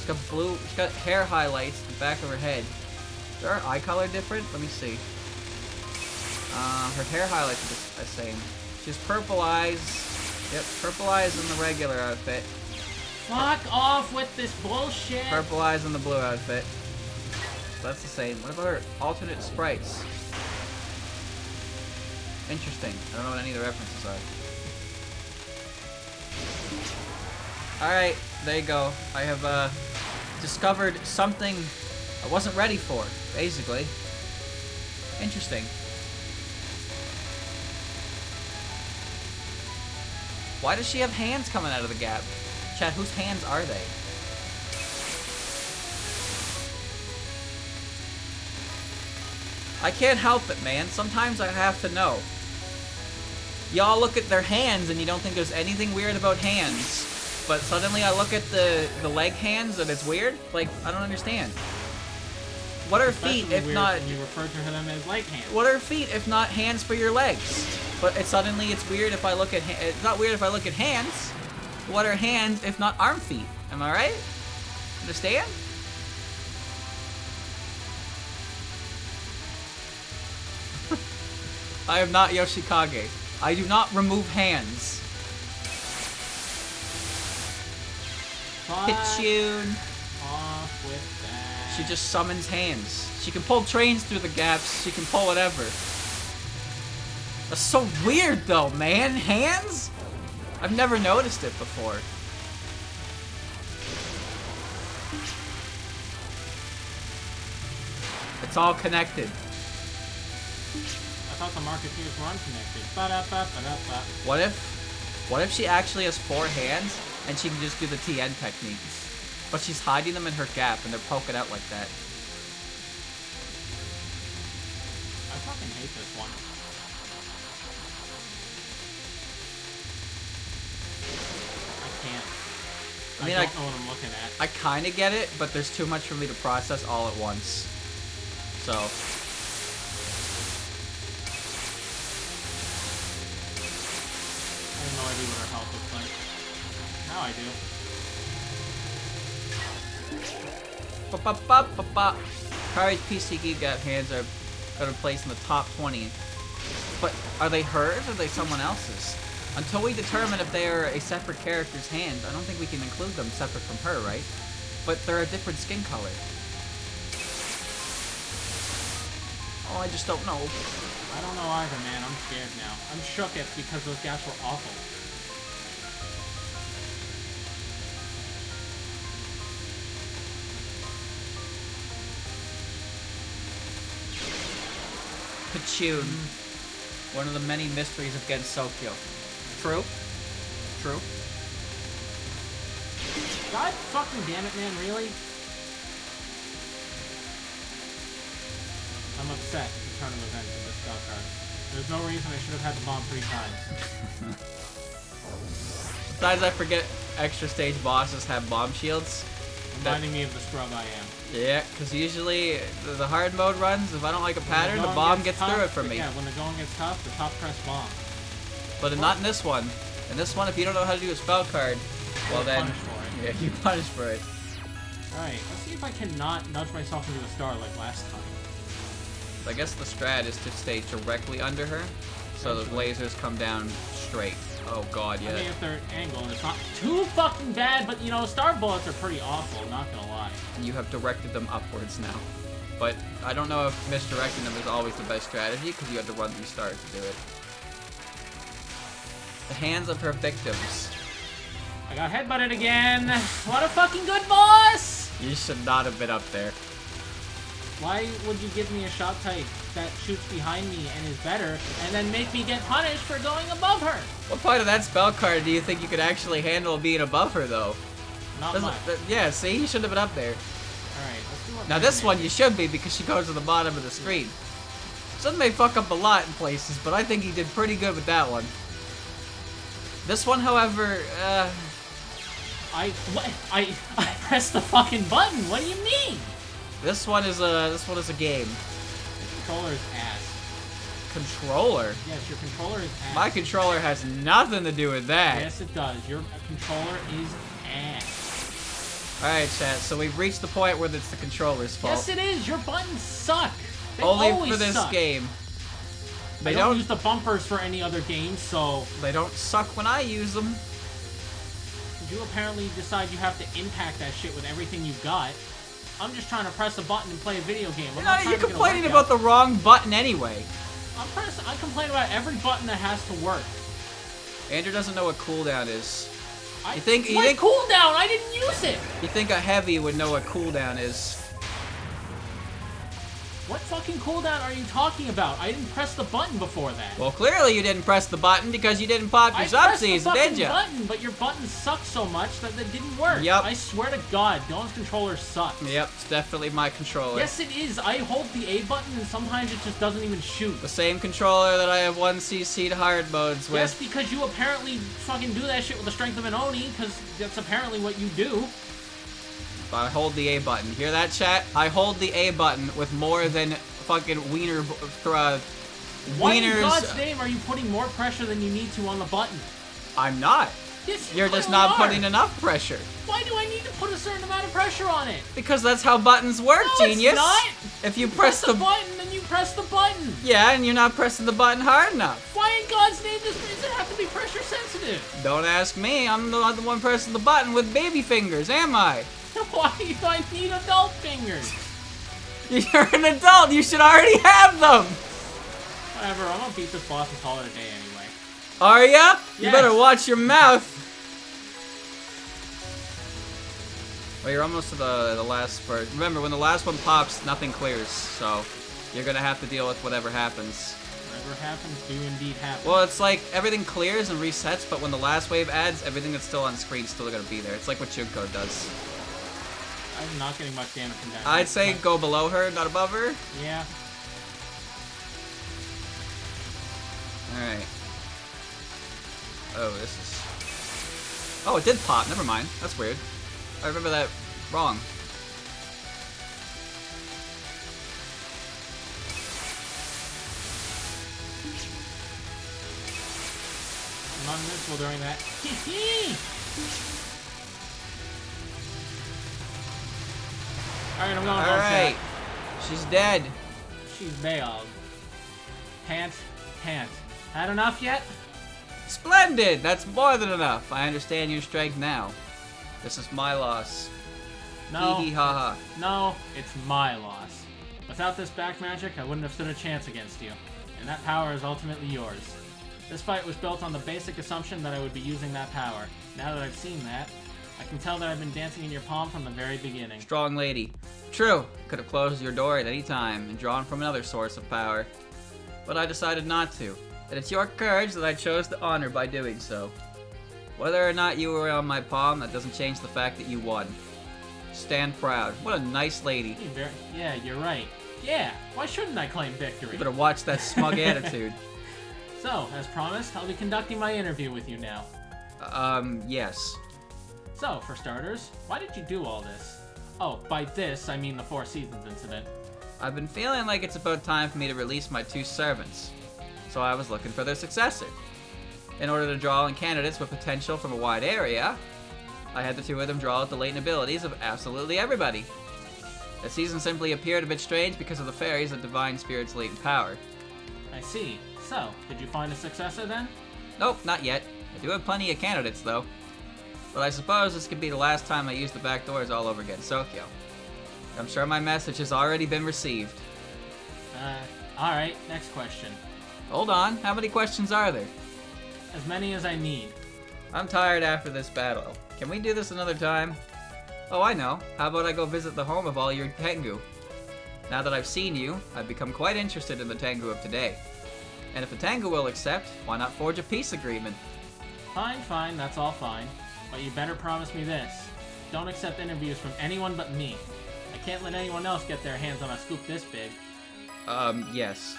She's got hair highlights at the back of her head. Is her eye color different? Let me see. Her hair highlights are the same. She has purple eyes. Yep, purple eyes in the regular outfit. Fuck off with this bullshit! Purple eyes in the blue outfit. So that's the same. What about her alternate sprites? Interesting. I don't know what any of the references are. Alright, there you go. I have discovered something I wasn't ready for, basically. Interesting. Why does she have hands coming out of the gap? Chat, whose hands are they? I can't help it, man. Sometimes I have to know. Y'all look at their hands and you don't think there's anything weird about hands. but suddenly I look at the leg hands and it's weird. Like, I don't understand. What are Especially feet if weird not... when you refer to them as leg hands. What are feet if not hands for your legs? But suddenly it's weird if I look at... It's not weird if I look at hands. What are hands if not arm feet? Am I right? Understand? I am not Yoshikage. I do not remove hands. Hitchune. Off with that. She just summons hands. She can pull trains through the gaps. She can pull whatever. That's so weird though, man. Hands? I've never noticed it before. It's all connected. I thought the Marketeers were unconnected. Ba-da-ba-ba-da-ba. What if she actually has 4 hands and she can just do the TN techniques? But she's hiding them in her gap and they're poking out like that. I fucking hate this one. I can't. I mean, I don't know what I'm looking at. I kind of get it, but there's too much for me to process all at once. So. I have no idea what her health looks like. Now I do. Ba-ba-ba-ba-ba. Kari's PC Geek Gap hands are gonna place in the top 20. But are they hers or are they someone else's? Until we determine if they are a separate character's hands, I don't think we can include them separate from her, right? But they're a different skin color. Oh, I just don't know. I don't know either, man. I'm scared now. I'm shook at because those gaps were awful. Hitchune. One of the many mysteries of Gen Sokyo. True. True. God fucking damn it, man. Really? I'm upset at the turn of events of this spell card. There's no reason I should have had the bomb 3 times. Besides, I forget extra stage bosses have bomb shields. Reminding me of the scrub I am. Yeah, because usually the hard mode runs, if I don't like a pattern, the bomb gets through it for me. Yeah, when the going gets tough, the top press bomb. But not in this one. In this one, if you don't know how to do a spell card, well then, Punish for it. yeah, you punish for it. Alright, let's see if I can not nudge myself into a star like last time. I guess the strat is to stay directly under her, so the lasers come down straight. Oh god, yeah. I mean, if they're angled, and it's not too fucking bad, but you know, star bullets are pretty awful, not gonna lie. You have directed them upwards now. But I don't know if misdirecting them is always the best strategy, because you have to run these stars to do it. The hands of her victims. I got headbutted again! What a fucking good boss! You should not have been up there. Why would you give me a shot type that shoots behind me and is better, and then make me get punished for going above her? What part of that spell card do you think you could actually handle being above her, though? Not much. Yeah, see? You should have been up there. Alright, let's do what Now this one you should be, because she goes to the bottom of the screen. Sun may fuck up a lot in places, but I think he did pretty good with that one. This one, however, I pressed the fucking button. What do you mean? This one is a game. Your controller is ass. Controller? Yes, your controller is ass. My controller has nothing to do with that. Yes, it does. Your controller is ass. Alright, chat, so we've reached the point where it's the controller's fault. Yes, it is. Your buttons suck. They Only always for this suck. game. I don't use the bumpers for any other game, so... They don't suck when I use them. You apparently decide you have to impact that shit with everything you've got. I'm just trying to press a button and play a video game. You're complaining about the wrong button anyway. I complain about every button that has to work. Andrew doesn't know what cooldown is. What cooldown? I didn't use it! You think a heavy would know what cooldown is. What fucking cooldown are you talking about? I didn't press the button before that. Well, clearly you didn't press the button because you didn't pop your sub-season, did you? I pressed the button, but your button sucked so much that it didn't work. Yep. I swear to God, Dylan's controller sucks. Yep, it's definitely my controller. Yes, it is. I hold the A button and sometimes it just doesn't even shoot. The same controller that I have 1cc hard modes with. Yes, because you apparently fucking do that shit with the strength of an Oni, because that's apparently what you do. I hold the A button. Hear that, chat? I hold the A button with more than fucking wiener... Why in God's name are you putting more pressure than you need to on the button? I'm not. Yes, You're just not putting enough pressure. Why do I need to put a certain amount of pressure on it? Because that's how buttons work, No, genius. It's not. If you press the button, then you press the button. Yeah, and you're not pressing the button hard enough. Why in God's name does it have to be pressure sensitive? Don't ask me. I'm not the one pressing the button with baby fingers, am I? Why do I need adult fingers? You're an adult. You should already have them. Whatever. I'm gonna beat this boss and call it a day anyway. Are ya? Yes. You better watch your mouth. Well, you're almost to the last part. Remember, when the last one pops, nothing clears. So you're gonna have to deal with whatever happens. Whatever happens, do indeed happen. Well, it's like everything clears and resets, but when the last wave adds, everything that's still on screen is still gonna be there. It's like what Suika does. I'm not getting much damage from that. I'd say go below her, not above her. Yeah. Alright. Oh, this is... Oh, it did pop. Never mind. That's weird. I remember that wrong. I'm invincible during that. Alright, I'm going home. Alright. She's dead. She's bailed. Pant. Had enough yet? Splendid! That's more than enough. I understand your strength now. This is my loss. No. Hee hee ha ha. No, it's my loss. Without this back magic, I wouldn't have stood a chance against you. And that power is ultimately yours. This fight was built on the basic assumption that I would be using that power. Now that I've seen that, I can tell that I've been dancing in your palm from the very beginning. Strong lady. True. Could have closed your door at any time and drawn from another source of power. But I decided not to. And it's your courage that I chose to honor by doing so. Whether or not you were on my palm, that doesn't change the fact that you won. Stand proud. What a nice lady. Yeah, you're right. Yeah, why shouldn't I claim victory? You better watch that smug attitude. So, as promised, I'll be conducting my interview with you now. Yes. So, for starters, why did you do all this? Oh, by this, I mean the Four Seasons incident. I've been feeling like it's about time for me to release my two servants. So I was looking for their successor. In order to draw in candidates with potential from a wide area, I had the two of them draw out the latent abilities of absolutely everybody. The season simply appeared a bit strange because of the fairies of Divine Spirit's latent power. I see. So, did you find a successor then? Nope, not yet. I do have plenty of candidates, though. But I suppose this could be the last time I use the back doors all over again, Sokyo. I'm sure my message has already been received. Alright, next question. Hold on, how many questions are there? As many as I need. I'm tired after this battle. Can we do this another time? Oh, I know. How about I go visit the home of all your Tengu? Now that I've seen you, I've become quite interested in the Tengu of today. And if the Tengu will accept, why not forge a peace agreement? Fine, that's all fine. But you better promise me this. Don't accept interviews from anyone but me. I can't let anyone else get their hands on a scoop this big. Yes.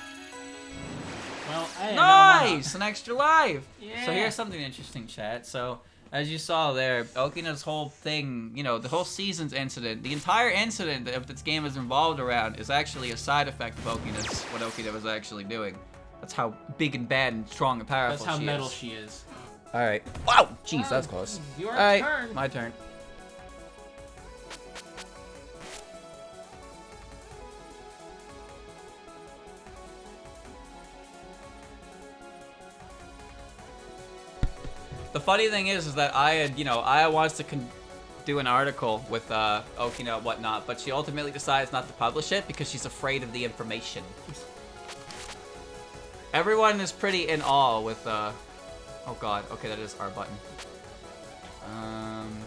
Well, hey, nice! An extra life! Yeah. So here's something interesting, chat. So, as you saw there, Okina's whole thing, you know, the whole season's incident, the entire incident that this game is involved around is actually a side effect of Okina's, what Okina was actually doing. That's how big and bad and strong and powerful she is. That's how metal she is. Alright. Wow! Jeez, that's close. Your Alright, turn. my turn. The funny thing is that Aya wants to do an article with Okina and whatnot, but she ultimately decides not to publish it because she's afraid of the information. Everyone is pretty in awe with, oh god, okay, that is our button.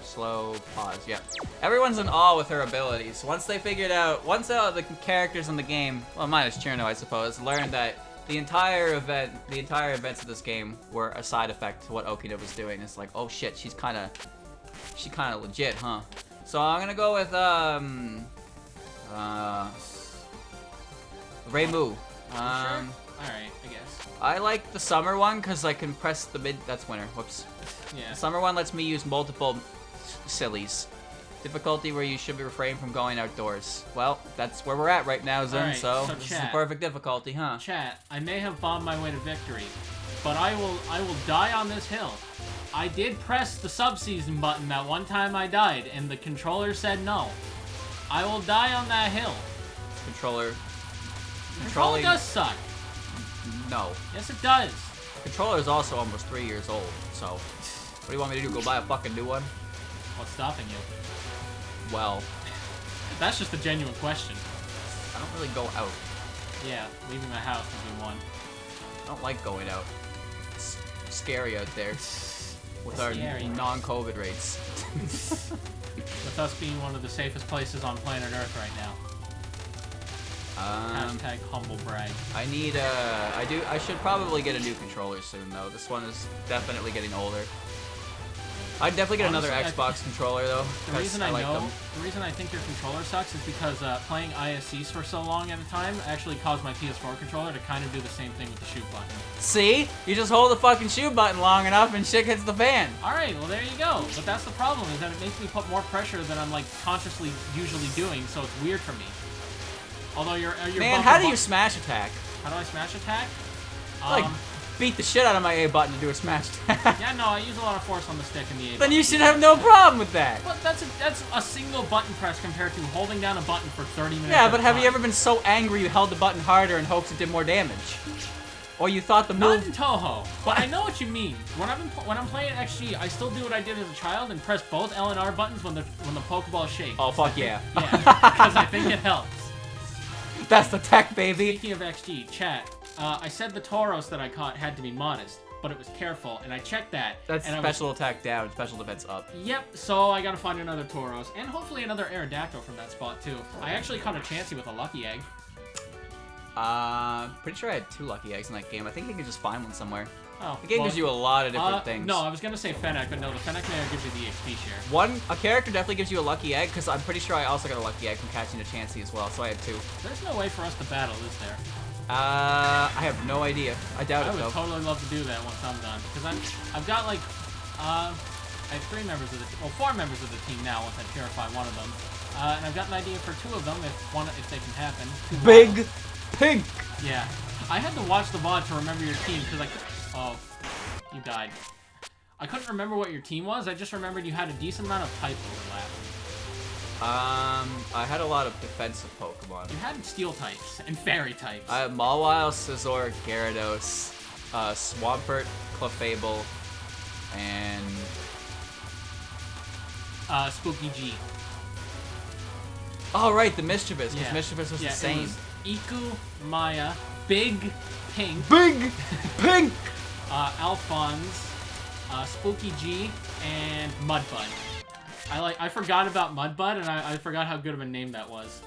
slow, pause. Yep. Everyone's in awe with her abilities. Once they figured out, once the characters in the game, well, minus Cherno, I suppose, learned that the entire events of this game were a side effect to what Okina was doing. It's like, oh shit, she kind of legit, huh? So I'm gonna go with Reimu. Sure? Alright, I guess. I like the summer one because I can press the mid. That's winter. Whoops. Yeah. The summer one lets me use multiple sillies. Difficulty where you should be refrained from going outdoors. Well, that's where we're at right now, Zun. Alright, so so this is the chat. perfect difficulty, huh? Chat, I may have bombed my way to victory, but I will die on this hill. I did press the sub-season button that one time I died, and the controller said no. I will die on that hill. Controller. Controller does suck. No. Yes, it does. Controller is also almost 3 years old, so what do you want me to do? Go buy a fucking new one? What's stopping you? Well, That's just a genuine question. I don't really go out. Yeah, leaving the house would be one. I don't like going out. It's scary out there with our Scary. non-COVID rates. With us being one of the safest places on planet Earth right now. Hashtag humble brag. I need I should probably get a new controller soon though. This one is definitely getting older. I'd definitely get Honestly, another Xbox controller though. The reason I like know, them. the reason I think your controller sucks is because playing HSiFS for so long at a time actually caused my PS4 controller to kind of do the same thing with the shoot button. See? You just hold the fucking shoot button long enough and shit hits the fan. Alright, well there you go. But that's the problem, is that it makes me put more pressure than I'm like consciously usually doing, so it's weird for me. Although you're Man, how do you smash attack? How do I smash attack? Like, beat the shit out of my A button to do a smash attack. Yeah, no, I use a lot of force on the stick and the A Then button. you should have no problem with that. But that's a single button press compared to holding down a button for 30 minutes. Yeah, at but a have you time. ever been so angry you held the button harder in hopes it did more damage? Or you thought the Not move... in Touhou, but I know what you mean. When I'm playing XG, I still do what I did as a child and press both L and R buttons when the Pokeball shakes. Oh, fuck yeah. Yeah, because I think it helps. That's the tech, baby. Speaking of XG, chat, I said the Tauros that I caught had to be modest, but it was careful, and I checked that. That's and special attack down, special defense up. Yep, so I gotta find another Tauros, and hopefully another Aerodactyl from that spot, too. I actually caught a Chansey with a Lucky Egg. Pretty sure I had 2 lucky eggs in that game. I think you can just find one somewhere. Oh, The game gives you a lot of different things. No, I was gonna say Fennec, but no, the Fennec Mayor gives you the XP share. A character definitely gives you a lucky egg, because I'm pretty sure I also got a lucky egg from catching a Chansey as well, so I had 2. There's no way for us to battle, is there? I have no idea. I doubt I it, would though. totally love to do that once I'm done, because I've got like, I have 4 members of the team now once I purify one of them, and I've got an idea for 2 of them if they can happen. Big Pink! Yeah, I had to watch the VOD to remember your team, because oh, you died. I couldn't remember what your team was, I just remembered you had a decent amount of type overlap. I had a lot of defensive Pokemon. You had steel types and fairy types. I have Mawile, Scizor, Gyarados, Swampert, Clefable, and... Spooky G. Oh, right, the Mischievous, because Yeah. Mischievous was Yeah, the same. it was Iku, Maya, Big Pink, Big Pink! Alphonse, Spooky G, and Mudbud. I forgot about Mudbud, and I forgot how good of a name that was.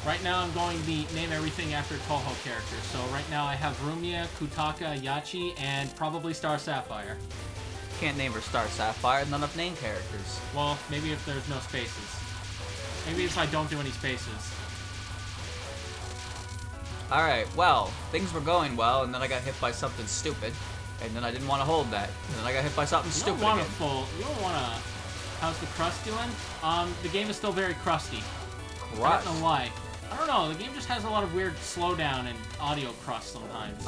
Right now, I'm going to name everything after Touhou characters. So right now, I have Rumia, Kutaka, Yachi, and probably Star Sapphire. Can't name her Star Sapphire, not enough name characters. Well, maybe if there's no spaces. Maybe if I don't do any spaces. Alright, well, things were going well, and then I got hit by something stupid, and then I didn't want to hold that, and then I got hit by something stupid again. You don't want to... How's the crust doing? The game is still very crusty. Crust? I don't know why. I don't know, the game just has a lot of weird slowdown and audio crust sometimes.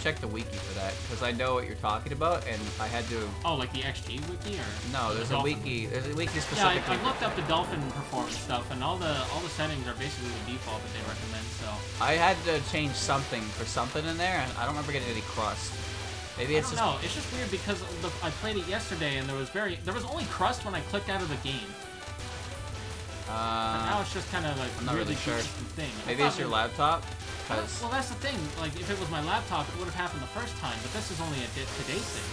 Check the wiki for that, because I know what you're talking about, and I had to... Oh, like the XG wiki, or...? No, there's a wiki specifically. Yeah, I looked up the Dolphin performance stuff, and all the settings are basically the default that they recommend, so... I had to change something for something in there, and I don't remember getting any crust. Maybe it's just... No, it's just weird because I played it yesterday, and there was only crust when I clicked out of the game. And now it's just kind of like I'm not really sure. Thing. Maybe it's your laptop? Well, that's the thing. Like, if it was my laptop, it would have happened the first time, but this is only a to-date thing.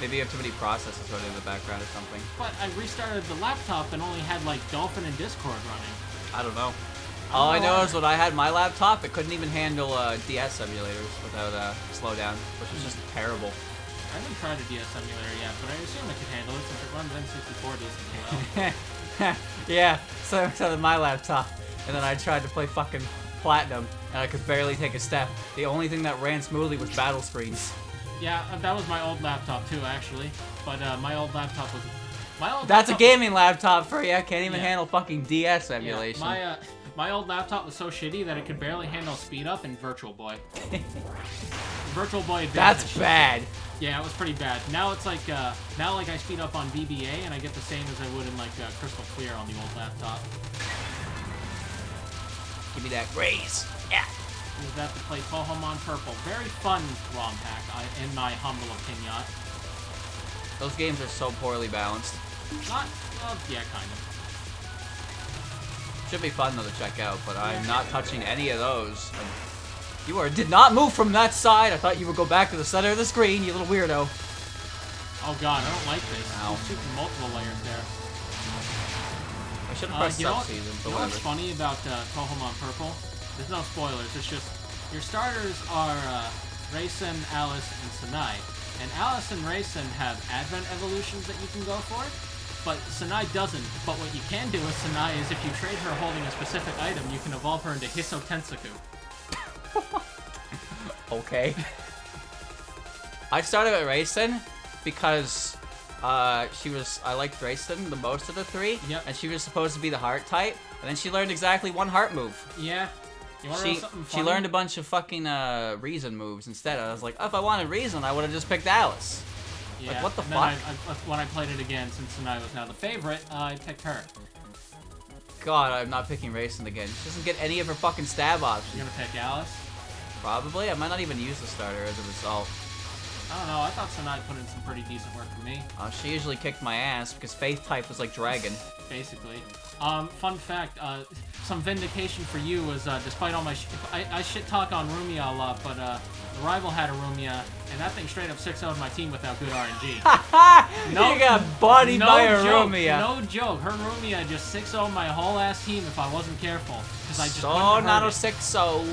Maybe you have too many processes running in the background or something. But I restarted the laptop and only had like Dolphin and Discord running. I don't know. All I know is when I had my laptop, it couldn't even handle DS emulators without slowdown, which was just terrible. I haven't tried a DS emulator yet, but I assume it could handle it since it runs N64 decently well. Yeah, so did my laptop. And then I tried to play fucking Platinum, and I could barely take a step. The only thing that ran smoothly was battle screens. Yeah, that was my old laptop too, actually. But my old laptop was... That's a gaming laptop for you. Can't even handle fucking DS emulation. Yeah, my old laptop was so shitty that it could barely handle speed up in Virtual Boy. Virtual Boy Advantage. That's bad. Yeah, it was pretty bad. Now it's like now like I speed up on BBA and I get the same as I would in like Crystal Clear on the old laptop. Give me that raise. Yeah. Use that to play Touhou on Purple. Very fun ROM pack, in my humble opinion. Those games are so poorly balanced. Not, well, yeah, kind of. Should be fun though to check out, but I'm not touching any of those. You did not move from that side. I thought you would go back to the center of the screen, you little weirdo. Oh god, I don't like this. Ow. You're shooting multiple layers there. I should have pressed sub-season, but you know what's whatever. funny about Touhou on Purple? There's no spoilers, it's just your starters are Raisin, Alice, and Sanai. And Alice and Raisin have Advent evolutions that you can go for, but Sanai doesn't. But what you can do with Sanai is if you trade her holding a specific item, you can evolve her into Hiso Tensaku. Okay. I started with Raisin because I liked Raisin the most of the three. Yep. And she was supposed to be the heart type, and then she learned exactly one heart move. Yeah. You want to know something funny? She learned a bunch of fucking reason moves instead. I was like, if I wanted reason, I would have just picked Alice. Yeah. Like, what the and fuck? then when I played it again, since Sanai was now the favorite, I picked her. God, I'm not picking Raisin again. She doesn't get any of her fucking stab options. You're gonna pick Alice? Probably. I might not even use the starter as a result. I don't know. I thought Sanai put in some pretty decent work for me. She usually kicked my ass because Faith type was like Dragon. Basically. Fun fact, some vindication for you was, despite all my I shit talk on Rumia a lot, but the rival had a Rumia, and that thing straight up 6-0'd my team without good RNG. No, you got bodied by a joke, Rumia. No joke. Her Rumia just 6-0'd my whole ass team if I wasn't careful. Because I just so couldn't not a hurt it. 6-0.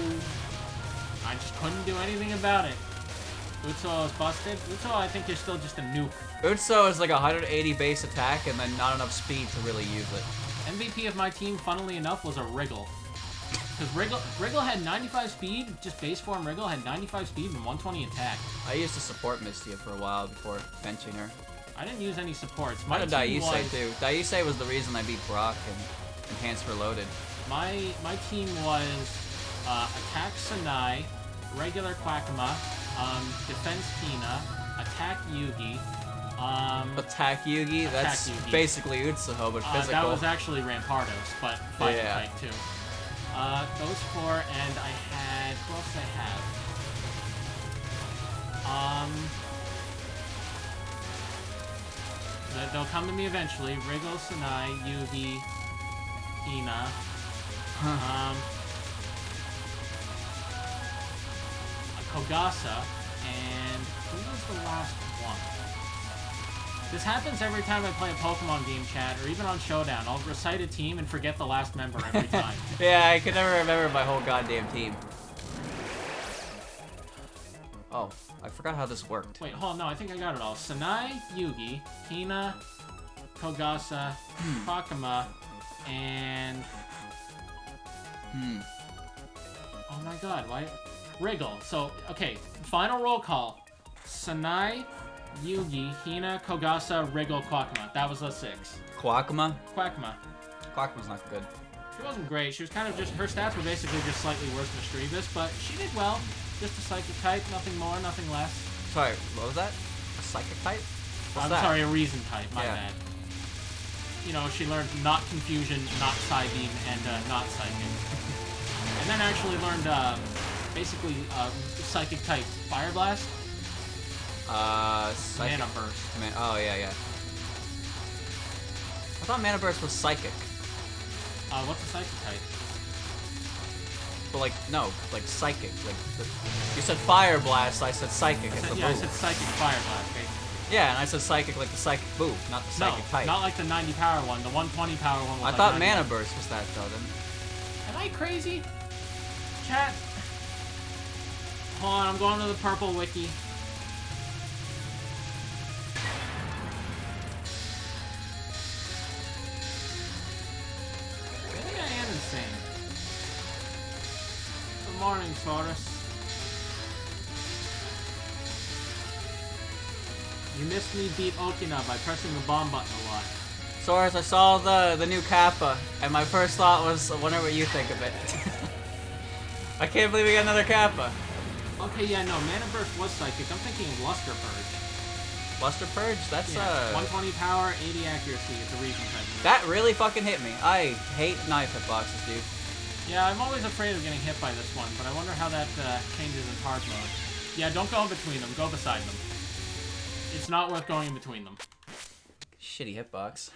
I just couldn't do anything about it. Utsuo is busted. Utsuo, I think you're still just a nuke. Utsuo is like 180 base attack and then not enough speed to really use it. MVP of my team, funnily enough, was a Wriggle. Because Wriggle had 95 speed, just base form Wriggle had 95 speed and 120 attack. I used to support Mystia for a while before benching her. I didn't use any supports. My Daisei too. Daisei was the reason I beat Brock and Enhanced Reloaded. My team was Attack Sanai, Regular Quackama, Defense Hina, Attack Yugi, Attack Yugi? That's Yugi. basically Utsuho, but physical. That was actually Rampardos, but fighting type too. Those four, and I had... Who else did I have? They'll come to me eventually. Rigo, Sanai, Yugi, Hina. Kogasa, and who was the last one? This happens every time I play a Pokemon game, chat, or even on Showdown. I'll recite a team and forget the last member every time. Yeah, I can never remember my whole goddamn team. Oh, I forgot how this worked. Wait, hold on, no, I think I got it all. Sanai, Yugi, Hina, Kogasa, Fakama, and... Oh my god, why... Wriggle. So, okay, final roll call. Sanai, Yugi, Hina, Kogasa, Wriggle, Quackama. That was the 6. Quackama? Quackama. Quackama's not good. She wasn't great. She was kind of just... Her stats were basically just slightly worse than Strebus, but she did well. Just a Psychic type, nothing more, nothing less. Sorry, what was that? A Psychic type? What's I'm that? sorry, a Reason type, my bad. You know, she learned not Confusion, not Psybeam, and not Psychic. And then actually learned, basically, Psychic type Fire Blast. Psychic. Mana Burst. Oh, yeah. I thought Mana Burst was Psychic. What's a Psychic type? But like, no, like Psychic. Like, you said Fire Blast, I said Psychic. I said Psychic Fire Blast, basically. Yeah, and I said psychic like the psychic move, not the psychic type. Not like the 90 power one. The 120 power one was I like thought 90. Mana Burst was that, though, then. Am I crazy? Chat. Hold on, I'm going to the purple wiki. Maybe I am insane. Good morning, Saurus. You missed me beat Okina by pressing the bomb button a lot. Soros, I saw the new Kappa, and my first thought was, I wonder what you think of it. I can't believe we got another Kappa. Okay, yeah, no, Mana Burst was psychic. I'm thinking of Luster Purge. Luster Purge? That's, 120 power, 80 accuracy. It's a region type move. That really fucking hit me. I hate knife hitboxes, dude. Yeah, I'm always afraid of getting hit by this one, but I wonder how that changes in hard mode. Yeah, don't go in between them. Go beside them. It's not worth going in between them. Shitty hitbox.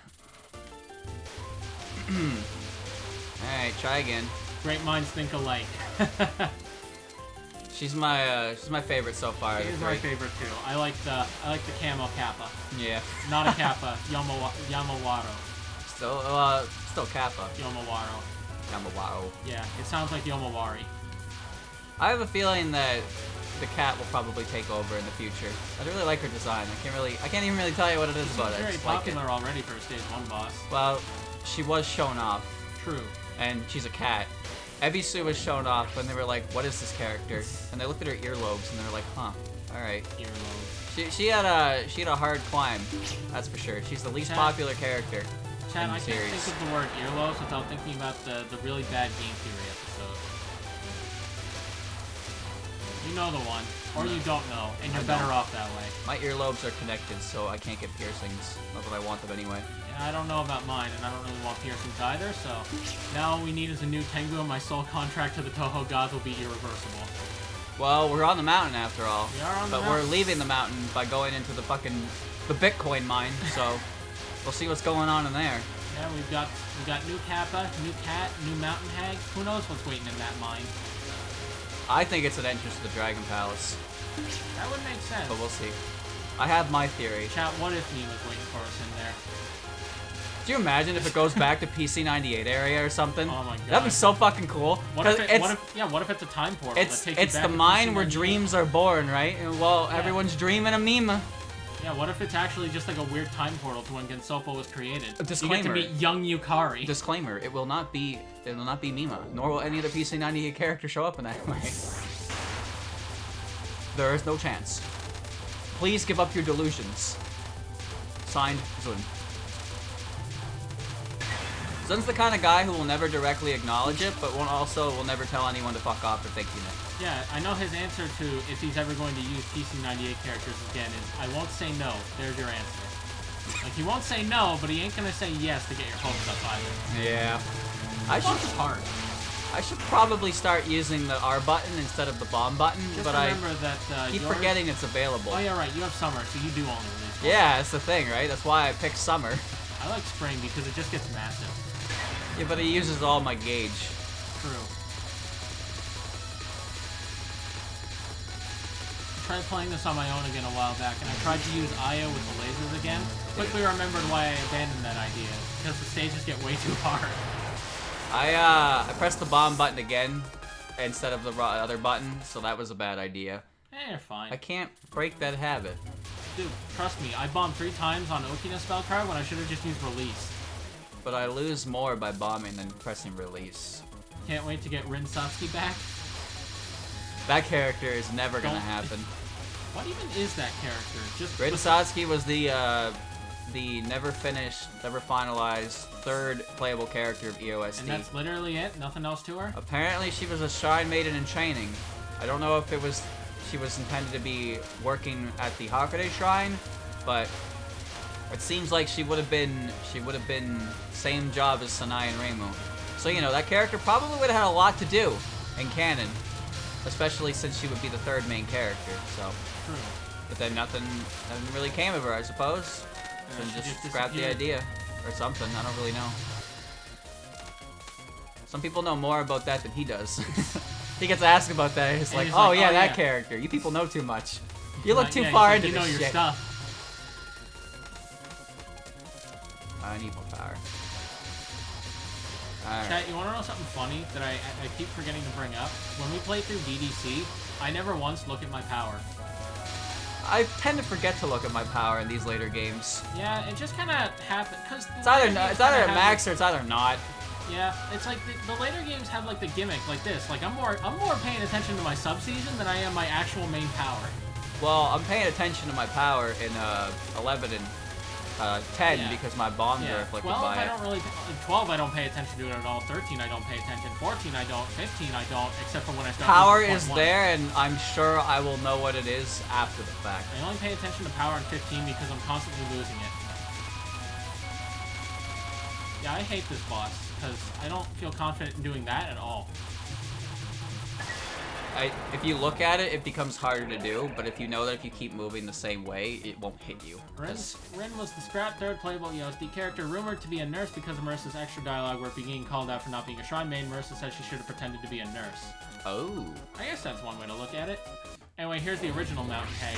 Alright, try again. Great minds think alike. She's my favorite so far. She's my favorite too. I like the camo Kappa. Yeah. Not a Kappa, Yamawaro. Still Kappa. Yamawaro. Yamawaro. Yeah, it sounds like Yomawari. I have a feeling that the cat will probably take over in the future. I really like her design. I can't even really tell you what it is about it. She's very Like popular already for a stage 1 boss. Well, she was shown off. True. And she's a cat. Ebisu was shown off when they were like, what is this character? And they looked at her earlobes and they were like, huh, alright. Earlobes. She had a hard climb, that's for sure. She's the least popular character Chad, in the I series. can't think of the word earlobes without thinking about the really bad Game Theory episode. You know the one. Or you don't know, and you're better off that way. My earlobes are connected, so I can't get piercings. Not that I want them anyway. Yeah, I don't know about mine, and I don't really want piercings either, so now all we need is a new Tengu, and my soul contract to the Touhou gods will be irreversible. Well, we're on the mountain after all. We are on the mountain. But we're leaving the mountain by going into the Bitcoin mine, so we'll see what's going on in there. Yeah, we've got new Kappa, new cat, new mountain hag. Who knows what's waiting in that mine? I think it's an entrance to the Dragon Palace. That would make sense. But we'll see. I have my theory. Chat, what if Nima's waiting for us in there? Do you imagine if it goes back to PC 98 area or something? Oh my god. That'd be so fucking cool. What if it's a time portal that takes you back It's the to mine PC where 98? dreams are born, right? Well, everyone's dreaming a meme. Yeah, what if it's actually just like a weird time portal to when Gensopo was created? Disclaimer. You get to meet young Yukari. Disclaimer, it will not be Mima, nor will any other PC 98 character show up in that way. There is no chance. Please give up your delusions. Signed, Zun. Zun's the kind of guy who will never directly acknowledge it, but will never tell anyone to fuck off for thinking it. Yeah, I know his answer to if he's ever going to use PC98 characters again is, I won't say no. There's your answer. Like, he won't say no, but he ain't gonna say yes to get your hopes up either. Yeah. Hard. I should probably start using the R button instead of the bomb button, but I keep forgetting it's available. Oh yeah, right. You have summer, so you do only release one. Yeah, that's the thing, right? That's why I picked summer. I like spring because it just gets massive. Yeah, but it uses all my gauge. True. I tried playing this on my own again a while back, and I tried to use Aya with the lasers again. Quickly remembered why I abandoned that idea, because the stages get way too hard. I pressed the bomb button again instead of the other button, so that was a bad idea. You're fine. I can't break that habit. Dude, trust me, I bombed 3 times on Okina spell card when I should have just used release. But I lose more by bombing than pressing release. Can't wait to get Rin Satsuki back. That character is never gonna happen. What even is that character? Just Rin Satsuki was the never finished, never finalized, 3rd playable character of EOSD. And that's literally it? Nothing else to her? Apparently she was a Shrine Maiden in training. I don't know if she was intended to be working at the Hakude Shrine, but it seems like she would have been same job as Sanai and Reimu. So, you know, that character probably would have had a lot to do in canon, especially since she would be the 3rd main character, so. True. But then nothing really came of her, I suppose. And just scrapped the idea. Or something, I don't really know. Some people know more about that than he does. He gets asked about that, he's like, oh yeah, that character. You people know too much. You look too far into this shit. You know your stuff. I need more power. Alright. Chat, you want to know something funny that I keep forgetting to bring up? When we play through DDC, I never once look at my power. I tend to forget to look at my power in these later games. Yeah, it just kind of happens because It's either at max or it's either not. Yeah, it's like the later games have like the gimmick like this. Like I'm more paying attention to my subseason than I am my actual main power. Well, I'm paying attention to my power in 11 and 10 because my bombs are afflicted 12, by I don't really. 12, I don't pay attention to it at all. 13, I don't pay attention. 14, I don't. 15, I don't. Except for when I start. Power is there, and I'm sure I will know what it is after the fact. I only pay attention to power in 15 because I'm constantly losing it. Yeah, I hate this boss because I don't feel confident in doing that at all. If you look at it, it becomes harder to do, but if you know that if you keep moving the same way, it won't hit you. Rin was the scrap third playable EOSD character, rumored to be a nurse because of Marissa's extra dialogue where being called out for not being a shrine maid. Marissa says she should have pretended to be a nurse. Oh. I guess that's one way to look at it. Anyway, here's the original mountain tag.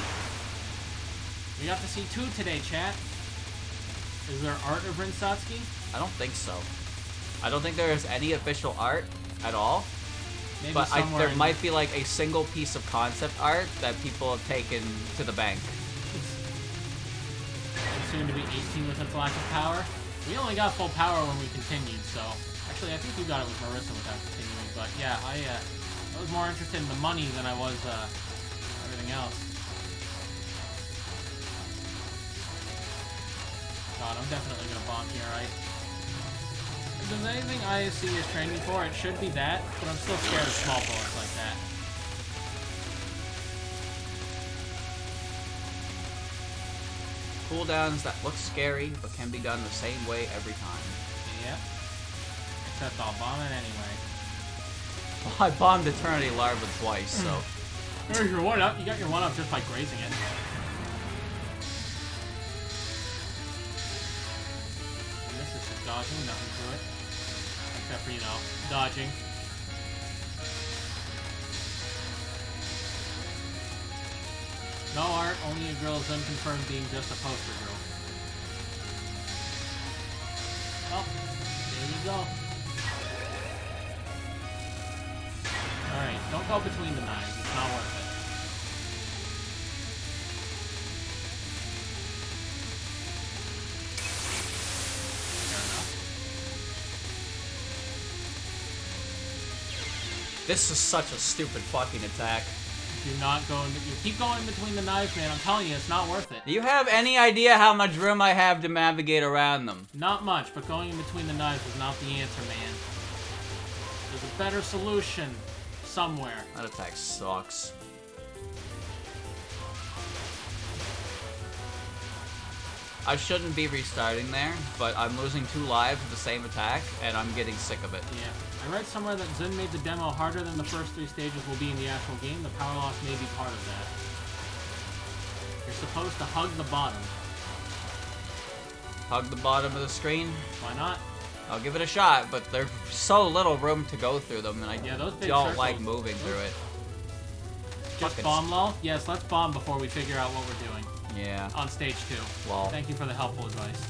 We got to see 2 today, chat. Is there art of Rin Satsuki? I don't think so. I don't think there is any official art at all. Maybe but there might be like a single piece of concept art that people have taken to the bank. It's soon to be 18 with its lack of power. We only got full power when we continued, so... Actually, I think we got it with Marissa without continuing, but yeah, I was more interested in the money than I was everything else. God, I'm definitely gonna bomb here, right? If there's anything ISC is training for, it should be that, but I'm still scared of small bullets like that. Cooldowns that look scary, but can be done the same way every time. Yep. Except I'll bomb it anyway. Well, I bombed Eternity Larva twice, so... There's your 1-up. You got your 1-up just by grazing it. And this is just dodging, nothing to it. Except for, you know, dodging. No art, only a girl's unconfirmed being just a poster girl. Oh, there you go. Alright, don't go between the knives, it's not worth it. Fair enough. This is such a stupid fucking attack. Do not go in, you keep going between the knives, man. I'm telling you, it's not worth it. Do you have any idea how much room I have to navigate around them? Not much, but going in between the knives is not the answer, man. There's a better solution somewhere. That attack sucks. I shouldn't be restarting there, but I'm losing 2 lives with the same attack, and I'm getting sick of it. Yeah. I read somewhere that Zun made the demo harder than the first 3 stages will be in the actual game. The power loss may be part of that. You're supposed to hug the bottom. Hug the bottom of the screen? Why not? I'll give it a shot, but there's so little room to go through them, and I those big don't circles, like moving through it. Just bomb lull? Yes, let's bomb before we figure out what we're doing. Yeah. On stage 2. Well. Thank you for the helpful advice.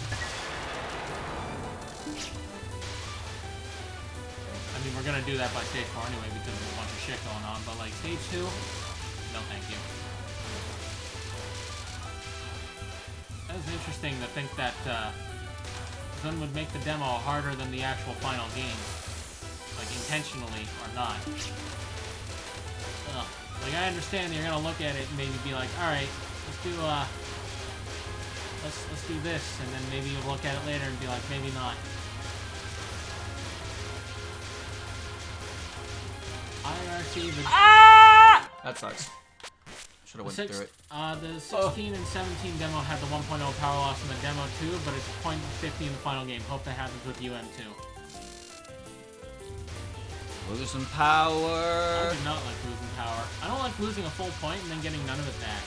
I mean, we're gonna do that by stage 4 anyway because there's a bunch of shit going on, but like stage 2, no thank you. That is interesting to think that Zun would make the demo harder than the actual final game. Like intentionally or not. Ugh. Like I understand you're gonna look at it and maybe be like, alright, let's do let's do this, and then maybe you'll look at it later and be like, maybe not. IRC the That sucks. Should've went through it. The 16 and 17 demo had the 1.0 power loss in the demo too, but it's 0.50 in the final game. Hope that happens with UM too. Losing power. I do not like losing power. I don't like losing a full point and then getting none of it back.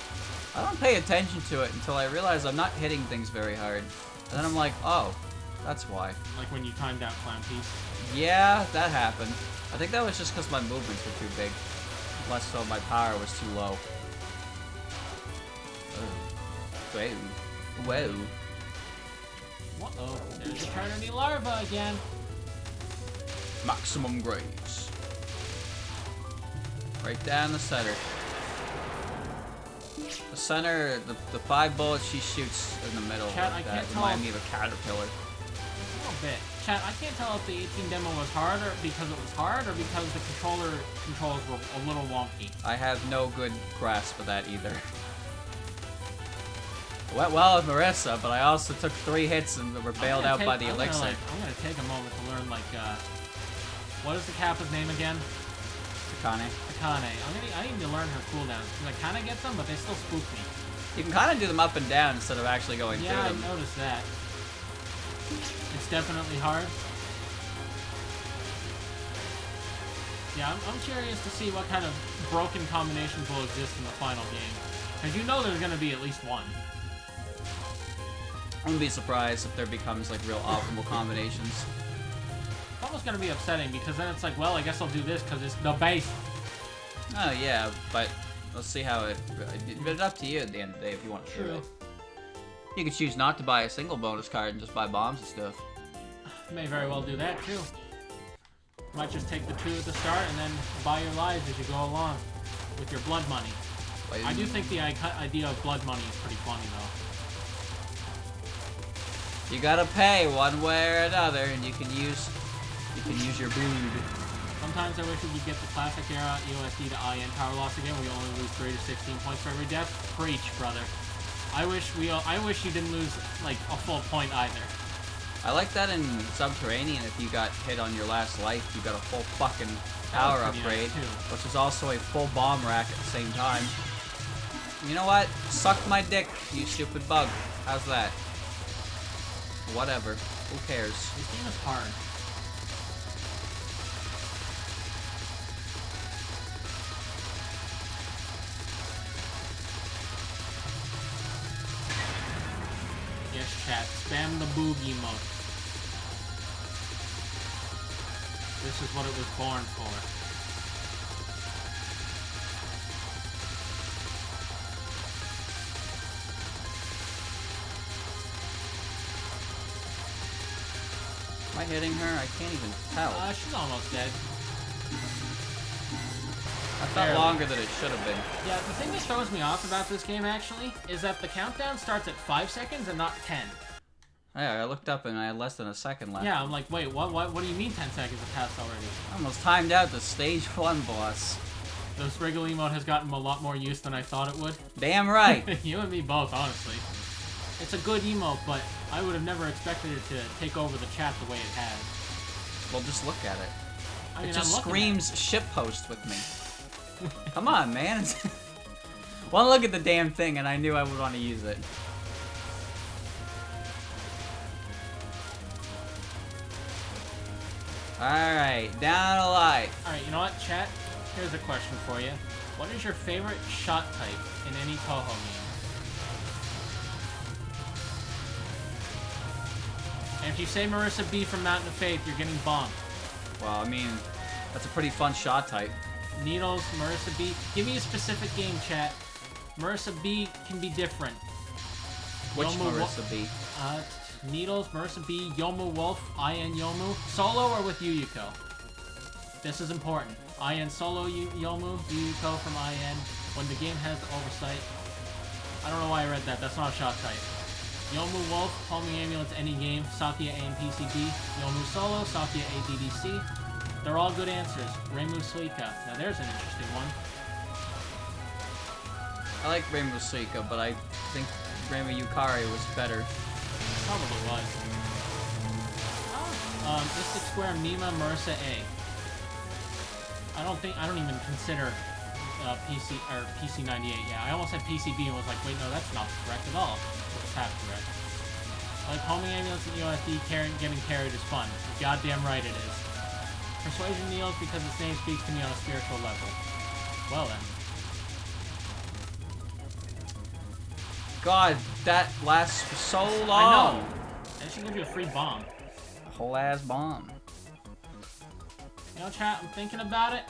I don't pay attention to it until I realize I'm not hitting things very hard. And then I'm like, oh, that's why. Like when you timed out Clown Piece. Yeah, that happened. I think that was just because my movements were too big. Less so my power was too low. Oh. Whoa. Whoa. Uh-oh, there's Eternity Larva again. Maximum grace. Right down the center. The center, the 5 bullets she shoots in the middle Chat, like I that can't remind tell. me of a caterpillar. A little bit. Chat, I can't tell if the 18 demo was hard or because it was hard or because the controls were a little wonky. I have no good grasp of that either. It went well with Marissa, but I also took 3 hits and were bailed out by the elixir. I'm gonna take a moment to learn, like, what is the Kappa's name again? Takane. Takane. I need to learn her cooldowns, because I kind of get them, but they still spook me. You can kind of do them up and down instead of actually going through them. Yeah, I noticed that. It's definitely hard. Yeah, I'm curious to see what kind of broken combinations will exist in the final game. Because you know there's going to be at least one. I wouldn't be surprised if there becomes like real optimal combinations. It's almost going to be upsetting because then it's like, well, I guess I'll do this because it's the base. Oh yeah, but let's see how it. It's up to you at the end of the day if you want to do it. You could choose not to buy a single bonus card and just buy bombs and stuff. May very well do that too. Might just take the 2 at the start and then buy your lives as you go along with your blood money. I do think the idea of blood money is pretty funny though. You gotta pay one way or another, and you can use your brood. Sometimes I wish we could get the classic era EOSD to IN power loss again. We only lose 3 to 16 points for every death. Preach, brother. I wish you didn't lose like a full point either. I like that in Subterranean. If you got hit on your last life, you got a full fucking power upgrade, which is also a full bomb rack at the same time. You know what? Suck my dick, you stupid bug. How's that? Whatever. Who cares? This game is hard. Yes, chat. Spam the boogie mode. This is what it was born for. Am I hitting her? I can't even tell. She's almost dead. I felt longer than it should have been. Yeah, the thing that throws me off about this game, actually, is that the countdown starts at 5 seconds and not 10. Yeah, I looked up and I had less than a second left. Yeah, I'm like, wait, what do you mean 10 seconds have passed already? I almost timed out the stage 1 boss. The Spriggle emote has gotten a lot more use than I thought it would. Damn right. You and me both, honestly. It's a good emote, but I would have never expected it to take over the chat the way it has. Well, just look at it. I mean, it just screams shitpost with me. Come on, man. One look at the damn thing and I knew I would want to use it. Alright, down to life. Alright, you know what, chat? Here's a question for you. What is your favorite shot type in any Touhou game? And if you say Marissa B from Mountain of Faith, you're getting bombed. Well, I mean, that's a pretty fun shot type. Needles, Marissa B. Give me a specific game, chat. Marissa B can be different. Which Marissa B? Needles, Marissa B, Yomu Wolf, IN Yomu. Solo or with Yuyuko? This is important. IN solo Yomu, Yuyuko from IN. When the game has oversight. I don't know why I read that. That's not a shot type. Yomu Wolf, Homing Ambulance, any game. Sakia A and PCB. Yomu Solo, Sakia A DDC. They're all good answers. Reimu Suika. Now there's an interesting one. I like Rainbow Suika, but I think Rainbow Yukari was better. Probably was. Mystic Square, Mima, Marissa A. I don't even consider PC or PC98. Yeah, I almost said PCB and was like, wait, no, that's not correct at all. It's half correct. Like Homing Ambulance and USD getting carried is fun. You're goddamn right it is. Persuasion kneels because its name speaks to me on a spiritual level. Well then. God, that lasts for so long. I know. And it should give you a free bomb. A whole ass bomb. You know, chat, I'm thinking about it.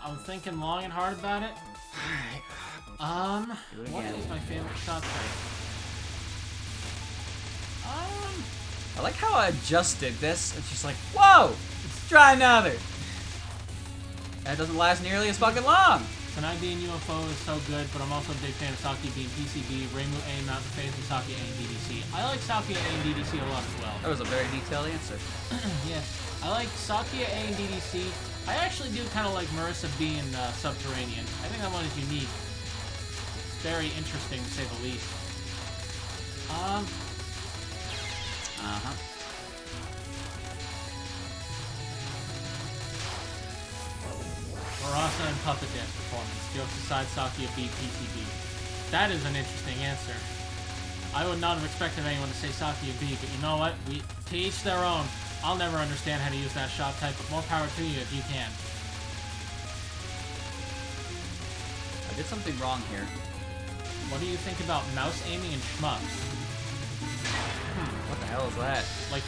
I'm thinking long and hard about it. What is my favorite shot type? I like how I just did this. It's just like, whoa! Let's try another. That doesn't last nearly as fucking long. Tonight being UFO is so good, but I'm also a big fan of Saki being PCB, Reimu A, Mountain Phase, and Saki A and DDC. I like Saki A and DDC a lot as well. That was a very detailed answer. Yes. I like Saki A and DDC. I actually do kind of like Marissa B and Subterranean. I think that one is unique. It's very interesting, to say the least. Marasa and Puppet Dance performance. Jokes aside, Sakia beat PCB. That is an interesting answer. I would not have expected anyone to say Sakia B, but you know what? To each their own. I'll never understand how to use that shot type, but more power to you if you can. I did something wrong here. What do you think about mouse aiming and shmups? What the hell is that? Like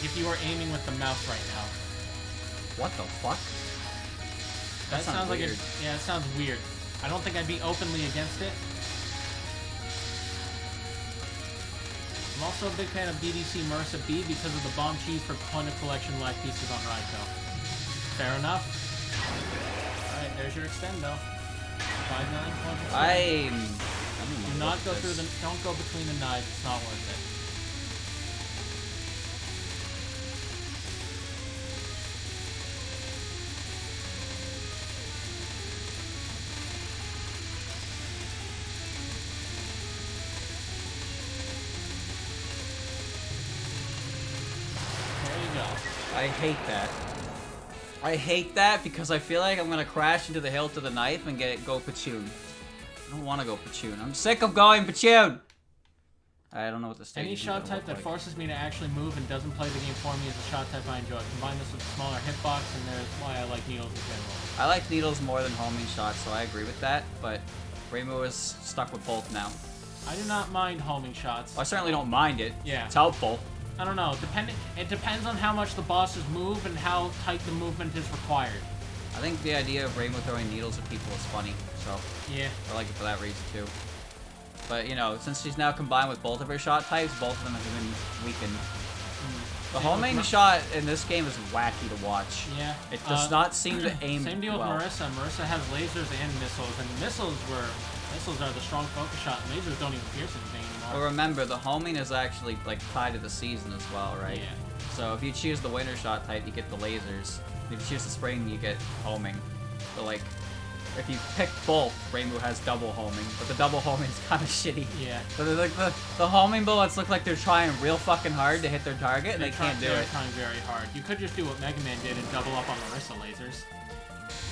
if you were aiming with the mouse right now. What the fuck? That sounds weird. Yeah, it sounds weird. I don't think I'd be openly against it. I'm also a big fan of DDC Marissa B because of the bomb cheese for point of collection live pieces on Raiko. Fair enough. Alright, there's your extendo. 5 million points. Do not go through don't go between the knives, it's not worth it. I hate that. I hate that because I feel like I'm gonna crash into the hilt of the knife and go Pachoon. I don't want to go Pachoon. I'm sick of going Pachoon! I don't know what the stage Any is shot type that like. forces me to actually move and doesn't play the game for me is a shot type I enjoy. Combine this with a smaller hitbox, and there's why I like needles in general. I like needles more than homing shots, so I agree with that, but Reimu is stuck with both now. I do not mind homing shots. I certainly don't mind it. Yeah. It's helpful. I don't know. It depends on how much the bosses move and how tight the movement is required. I think the idea of Reimu throwing needles at people is funny, so yeah, I like it for that reason too. But you know, since she's now combined with both of her shot types, both of them have been weakened. The homing shot in this game is wacky to watch. Yeah. It does not seem to aim Same deal with well. Marissa. Marissa has lasers and missiles, and missiles are the strong focus shot. Lasers don't even pierce anything anymore. But remember, the homing is actually like tied to the season as well, right? Yeah. So if you choose the winter shot type, you get the lasers. If you choose the spring, you get homing. So like, if you pick both, Reimu has double homing, but the double homing is kind of shitty. Yeah. So like the homing bullets look like they're trying real fucking hard to hit their target, and they can't do it. They're trying very hard. You could just do what Mega Man did and double up on Marissa lasers.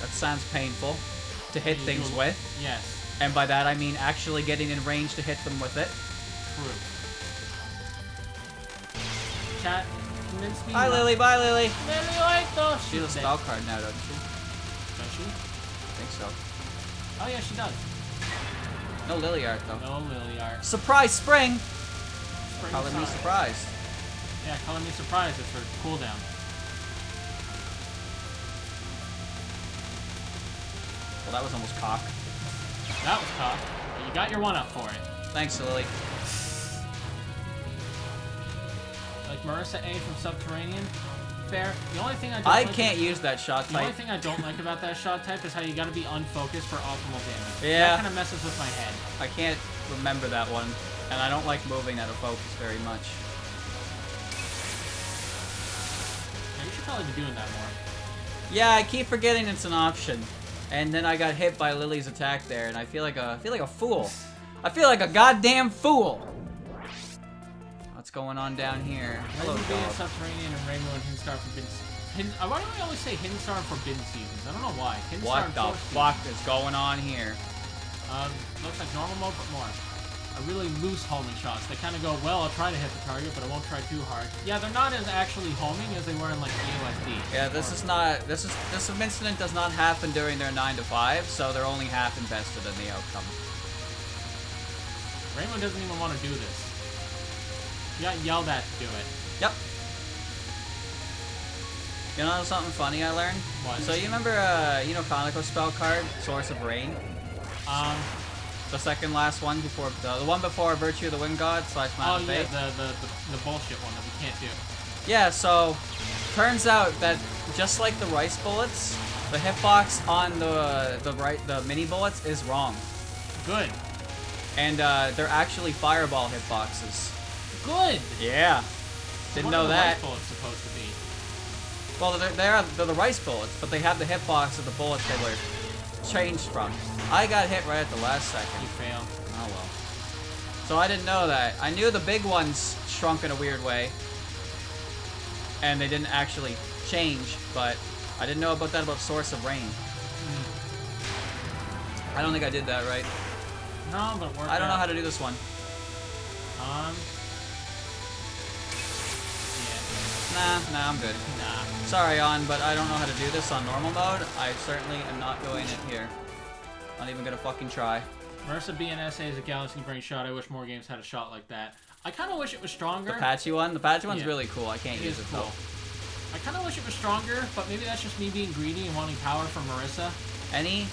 That sounds painful to hit things with. Yes. And by that I mean actually getting in range to hit them with it. True. Chat, convince me. Bye, Lily. Bye, Lily. Lily, like those. She's a spell card now, doesn't she? Does she? I think so. Oh yeah, she does. No Lily art though. No Lily art. Surprise spring! Spring Calling me side. surprised. Yeah, calling me surprised. It's her cooldown. Well, that was almost cock. That was tough, but you got your one up for it. Thanks, Lily. Like Marissa A from Subterranean. Fair. The only thing I can't use that shot The only type. thing I don't like about that shot type is how you gotta be unfocused for optimal damage. Yeah. That kind of messes with my head. I can't remember that one, and I don't like moving out of focus very much. Yeah, you should probably be doing that more. Yeah, I keep forgetting it's an option, and then I got hit by Lily's attack there, and I feel like a fool. I feel like a goddamn fool. What's going on down here? Hello, Reimu being dog. Subterranean and Reimu and Hinstar Forbidden. Why do we always say Hinstar Forbidden Seasons? I don't know why. Hinstar What and the Force fuck Seasons. is going on here? Looks like normal mode, but more. A really loose homing shots. They kind of go, well, I'll try to hit the target, but I won't try too hard. Yeah, they're not as actually homing as they were in like AOSD. Yeah, this incident does not happen during their 9 to 5, so they're only half invested in the outcome. Reimu doesn't even want to do this. You got yelled at to do it. Yep. You know something funny I learned? What? So you remember, Kaneko spell card, Source of Rain? The second last one before the one before Virtue of the Wind God / Smile Oh of yeah, Fate. the bullshit one that we can't do. Yeah, so turns out that just like the rice bullets, the hitbox on the mini bullets is wrong. Good. And they're actually fireball hitboxes. Good. Yeah. Didn't know that. What are the rice bullets supposed to be? Well, they're the rice bullets, but they have the hitbox of the bullets they were changed from. I got hit right at the last second. You failed. Oh well. So I didn't know that. I knew the big ones shrunk in a weird way. And they didn't actually change, but I didn't know about that about Source of Rain. I don't think I did that right. No, but work I don't know how to do this one. Yeah. Nah, I'm good. Nah. Sorry, On, but I don't know how to do this on normal mode. I certainly am not doing it here. Not even gonna fucking try. Marissa BNSA is a galaxy brain shot. I wish more games had a shot like that. I kind of wish it was stronger. The patchy one? The patchy one's Yeah. really cool. I can't use it though. I kind of wish it was stronger, but maybe that's just me being greedy and wanting power from Marissa. Any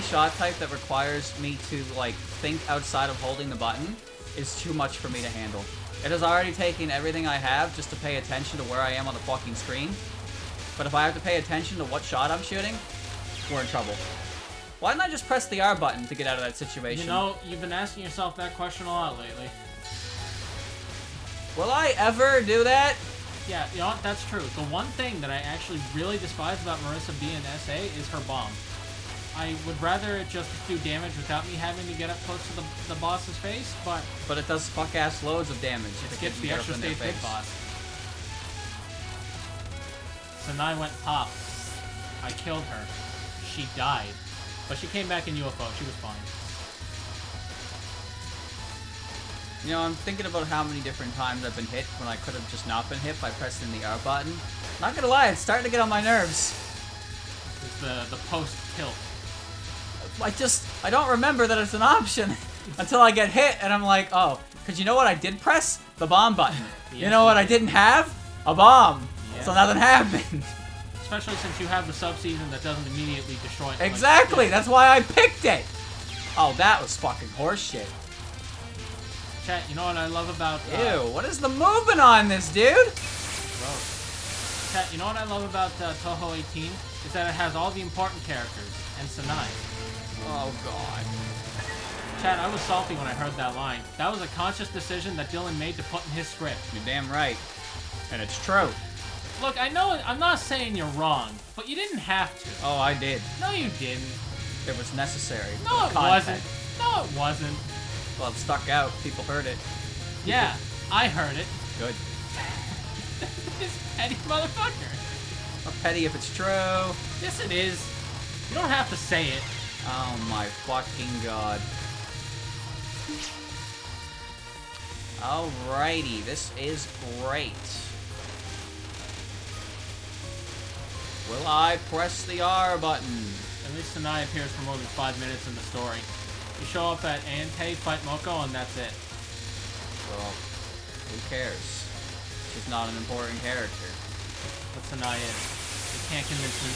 shot type that requires me to like think outside of holding the button is too much for me to handle. It has already taken everything I have just to pay attention to where I am on the fucking screen. But if I have to pay attention to what shot I'm shooting, we're in trouble. Why didn't I just press the R button to get out of that situation? You know, you've been asking yourself that question a lot lately. Will I ever do that? Yeah, you know what? That's true. The one thing that I actually really despise about Marissa BNSA is her bomb. I would rather it just do damage without me having to get up close to the boss's face, but it does fuck-ass loads of damage. it if skips can the get extra up in their state face. boss. So now I went pop. I killed her. She died. But she came back in UFO. She was fine. You know, I'm thinking about how many different times I've been hit when I could have just not been hit by pressing the R button. Not gonna lie, it's starting to get on my nerves. It's the post-kill. I don't remember that it's an option until I get hit and I'm like, oh, because you know what I did press? The bomb button. Yes, you know what I didn't have? A bomb. Yes. So nothing happened. Especially since you have the sub-season that doesn't immediately destroy it. Exactly, Like, that's why I picked it. Oh, that was fucking horseshit. Chat, you know what I love about... Ew, what is the movement on this, dude? Gross. Chat, you know what I love about Touhou 18? Is that it has all the important characters, and Sanai. Oh, God. Chat, I was salty when I heard that line. That was a conscious decision that Dylan made to put in his script. You're damn right. And it's true. Look, I know I'm not saying you're wrong, but you didn't have to. Oh, I did. No, you didn't. It was necessary. No, it wasn't. No, it wasn't. Well, it stuck out. People heard it. Yeah, I heard it. Good. This petty motherfucker. Not petty if it's true. Yes, it is. You don't have to say it. Oh my fucking god. Alrighty, this is great. Will I press the R button? At least Sanai appears for more than 5 minutes in the story. You show up at Ante, fight Moko, and that's it. Well, who cares? She's not an important character. But Sanai is. You can't convince me.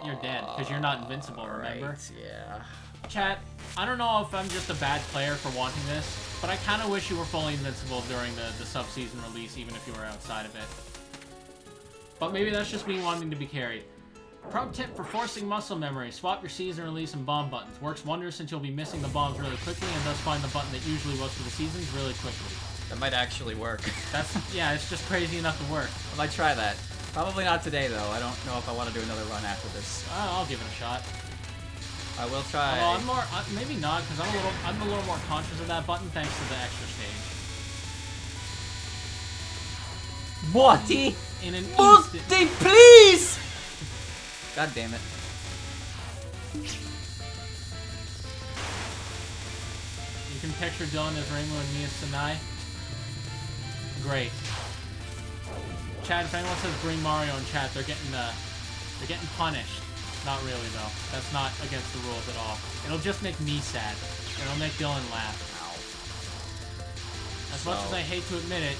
You're dead, because you're not invincible, remember? Right, yeah. Chat, I don't know if I'm just a bad player for wanting this, but I kind of wish you were fully invincible during the sub-season release, even if you were outside of it. But maybe that's just me wanting to be carried. Pro tip for forcing muscle memory. Swap your season release and bomb buttons. Works wonders since you'll be missing the bombs really quickly and thus find the button that usually was for the seasons really quickly. That might actually work. Yeah, it's just crazy enough to work. I might try that. Probably not today, though. I don't know if I want to do another run after this. I'll give it a shot. I will try. Although maybe not, because I'm a little more conscious of that button thanks to the extra stage. Morty! In an Morty, instant. please! God damn it. You can picture Dylan as Reimu and me as Sanai. Great. Chat, if anyone says bring Mario in chat, they're getting punished. Not really though. That's not against the rules at all. It'll just make me sad. It'll make Dylan laugh. As much as I hate to admit it,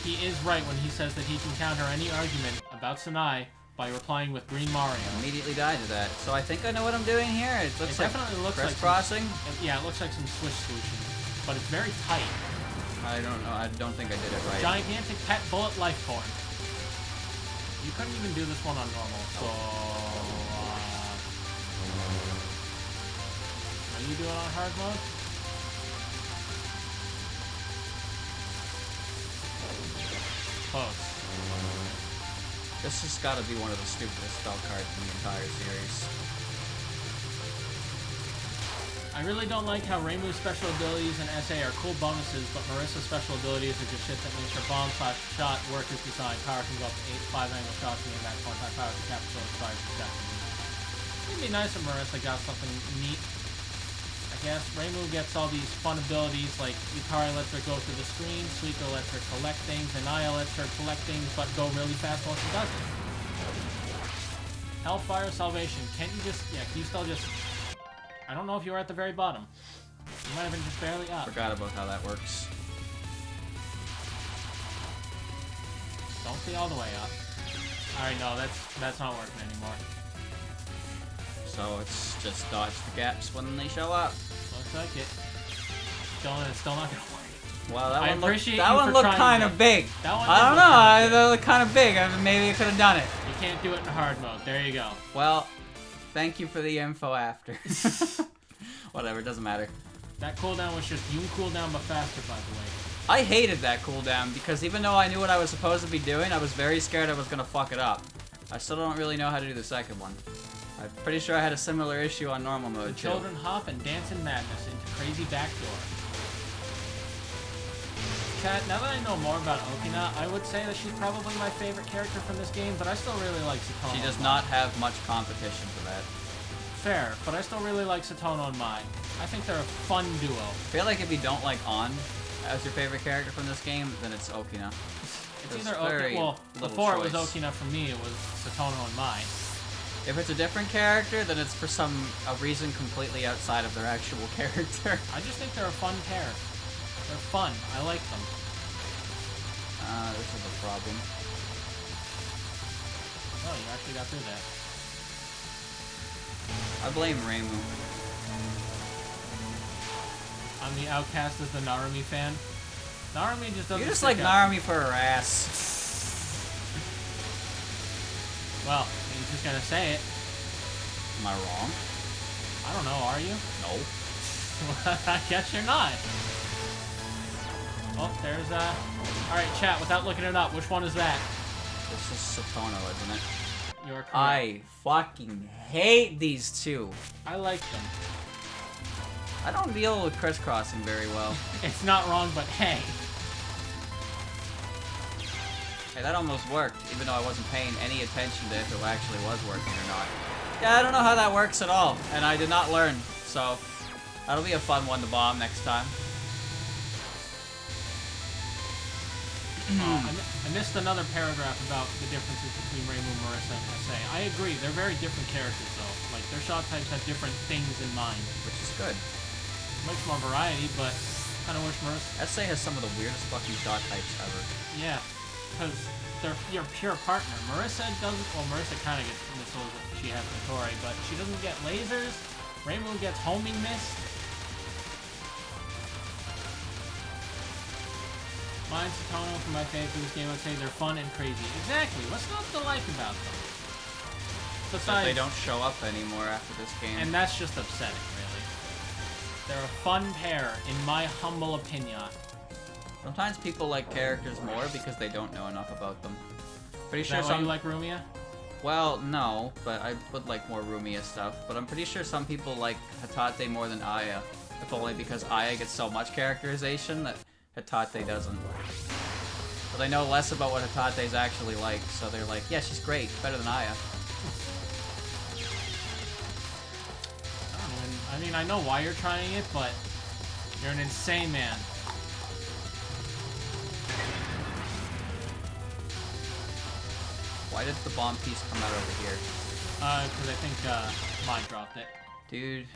he is right when he says that he can counter any argument about Sanai by replying with Green Mario. Immediately died to that. So I think I know what I'm doing here. It looks like definitely looks like crisscrossing. Yeah, it looks like some Switch solution, but it's very tight. I don't know. I don't think I did it right. Gigantic pet bullet life form. You couldn't even do this one on normal, so... Are you doing it on hard mode? Close. This has got to be one of the stupidest spell cards in the entire series. I really don't like how Reimu's special abilities and SA are cool bonuses, but Marissa's special abilities are just shit that makes her bomb/shot work as designed. Power can go up to 8 5-angle shots and that point by power to capture expires respectively. It'd be nice if Marissa got something neat. I guess Reimu gets all these fun abilities like Yukari lets her go through the screen, Suika lets her collect things, and Aya lets her collect things but go really fast once she does it. Hellfire Salvation. Can't you just... Yeah, can you still just... I don't know if you were at the very bottom. You might have been just barely up. Forgot about how that works. Don't see all the way up. Alright, no, that's not working anymore. So it's just dodge the gaps when they show up. Looks like it. It's still not gonna work. Wow, that I one appreciate looked, that you one for looked trying kind to- of big. That one I did don't look know. kinda That looked kind of big. Maybe I could have done it. You can't do it in hard mode. There you go. Well, thank you for the info after. Whatever, doesn't matter. That cooldown was just you cooldown but faster, by the way. I hated that cooldown because even though I knew what I was supposed to be doing, I was very scared I was going to fuck it up. I still don't really know how to do the second one. I'm pretty sure I had a similar issue on normal mode, too. Children hop and dance in madness into crazy backdoor. Chat, now that I know more about Okina, I would say that she's probably my favorite character from this game, but I still really like Satono. She does not have much competition for that. Fair, but I still really like Satono and Mai. I think they're a fun duo. I feel like if you don't like An as your favorite character from this game, then it's Okina. It's There's either very Okina, well, little before it was choice. Okina for me, it was Satono and Mai. If it's a different character, then it's for a reason completely outside of their actual character. I just think they're a fun pair. They're fun. I like them. This is a problem. Oh, you actually got through that. I blame Reimu. I'm the outcast as the Narumi fan. Narumi just doesn't You just stick like out. Narumi for her ass. Well, he's just gonna say it. Am I wrong? I don't know, are you? No. I guess you're not. Oh, there's Alright, chat, without looking it up, which one is that? This is Satono, isn't it? You're correct. I fucking hate these two. I like them. I don't deal with crisscrossing very well. It's not wrong, but hey. Hey, that almost worked, even though I wasn't paying any attention to if it actually was working or not. Yeah, I don't know how that works at all, and I did not learn, so that'll be a fun one to bomb next time. I missed another paragraph about the differences between Reimu, Marissa, and SA. I agree, they're very different characters, though. Like, their shot types have different things in mind. Which is good. Much more variety, but kind of wish Marissa... SA has some of the weirdest fucking shot types ever. Yeah, because they're your pure partner. Marissa doesn't... Well, Marissa kind of gets missiles if she has Vittori, but she doesn't get lasers. Reimu gets homing mist. Mine's Satono for my favorite for this game. I'd say they're fun and crazy. Exactly. What's not to like about them? But they don't show up anymore after this game. And that's just upsetting, really. They're a fun pair, in my humble opinion. Sometimes people like characters more because they don't know enough about them. Pretty Is sure that why some... you like Rumia? Well, no, but I would like more Rumia stuff. But I'm pretty sure some people like Hatate more than Aya. If only because Aya gets so much characterization that Hatate doesn't. But they know less about what Hatate's actually like, so they're like, yeah, she's great, better than Aya. I mean, I know why you're trying it, but you're an insane man. Why did the bomb piece come out over here? Because I think, Mai dropped it. Dude,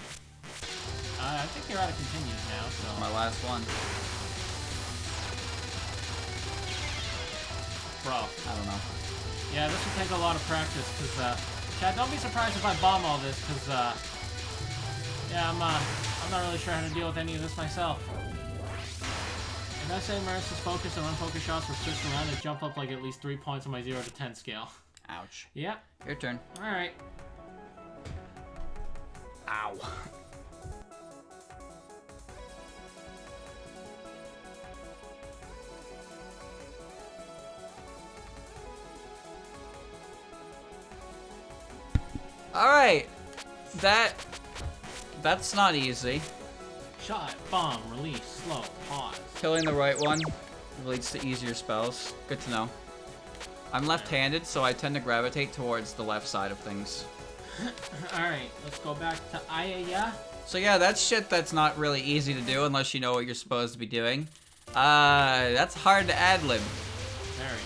I think you're out of continues now, so... my last one. Bro. I don't know. Yeah, this will take a lot of practice, because, Chad, don't be surprised if I bomb all this, because, yeah, I'm not really sure how to deal with any of this myself. If I say Marissa's focus and unfocused shots were switched around, they jump up like at least 3 points on my 0 to 10 scale. Ouch. Yep. Your turn. Alright. Ow. Alright. That's not easy. Shot, bomb, release, slow, pause. Killing the right one leads to easier spells. Good to know. I'm left-handed, so I tend to gravitate towards the left side of things. Alright, let's go back to Ayaya. So yeah, that's shit that's not really easy to do unless you know what you're supposed to be doing. That's hard to ad-lib. Very.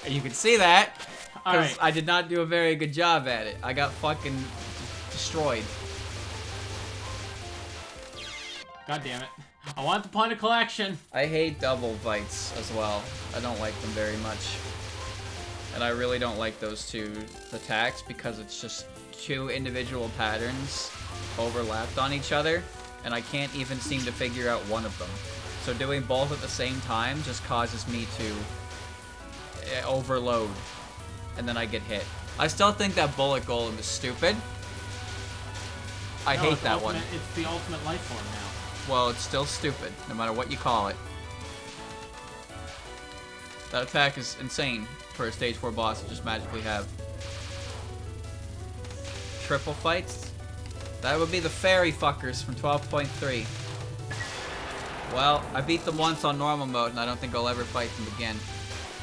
You can see that. Because Alright. I did not do a very good job at it. I got fucking destroyed. God damn it. I want the point of collection. I hate double fights as well. I don't like them very much. And I really don't like those two attacks because it's just two individual patterns overlapped on each other, and I can't even seem to figure out one of them. So doing both at the same time just causes me to overload, and then I get hit. I still think that bullet golem is stupid. I hate that one. It's the ultimate life form now. Well, it's still stupid, no matter what you call it. That attack is insane for a stage 4 boss to just magically have. Triple fights? That would be the fairy fuckers from 12.3. Well, I beat them once on normal mode, and I don't think I'll ever fight them again.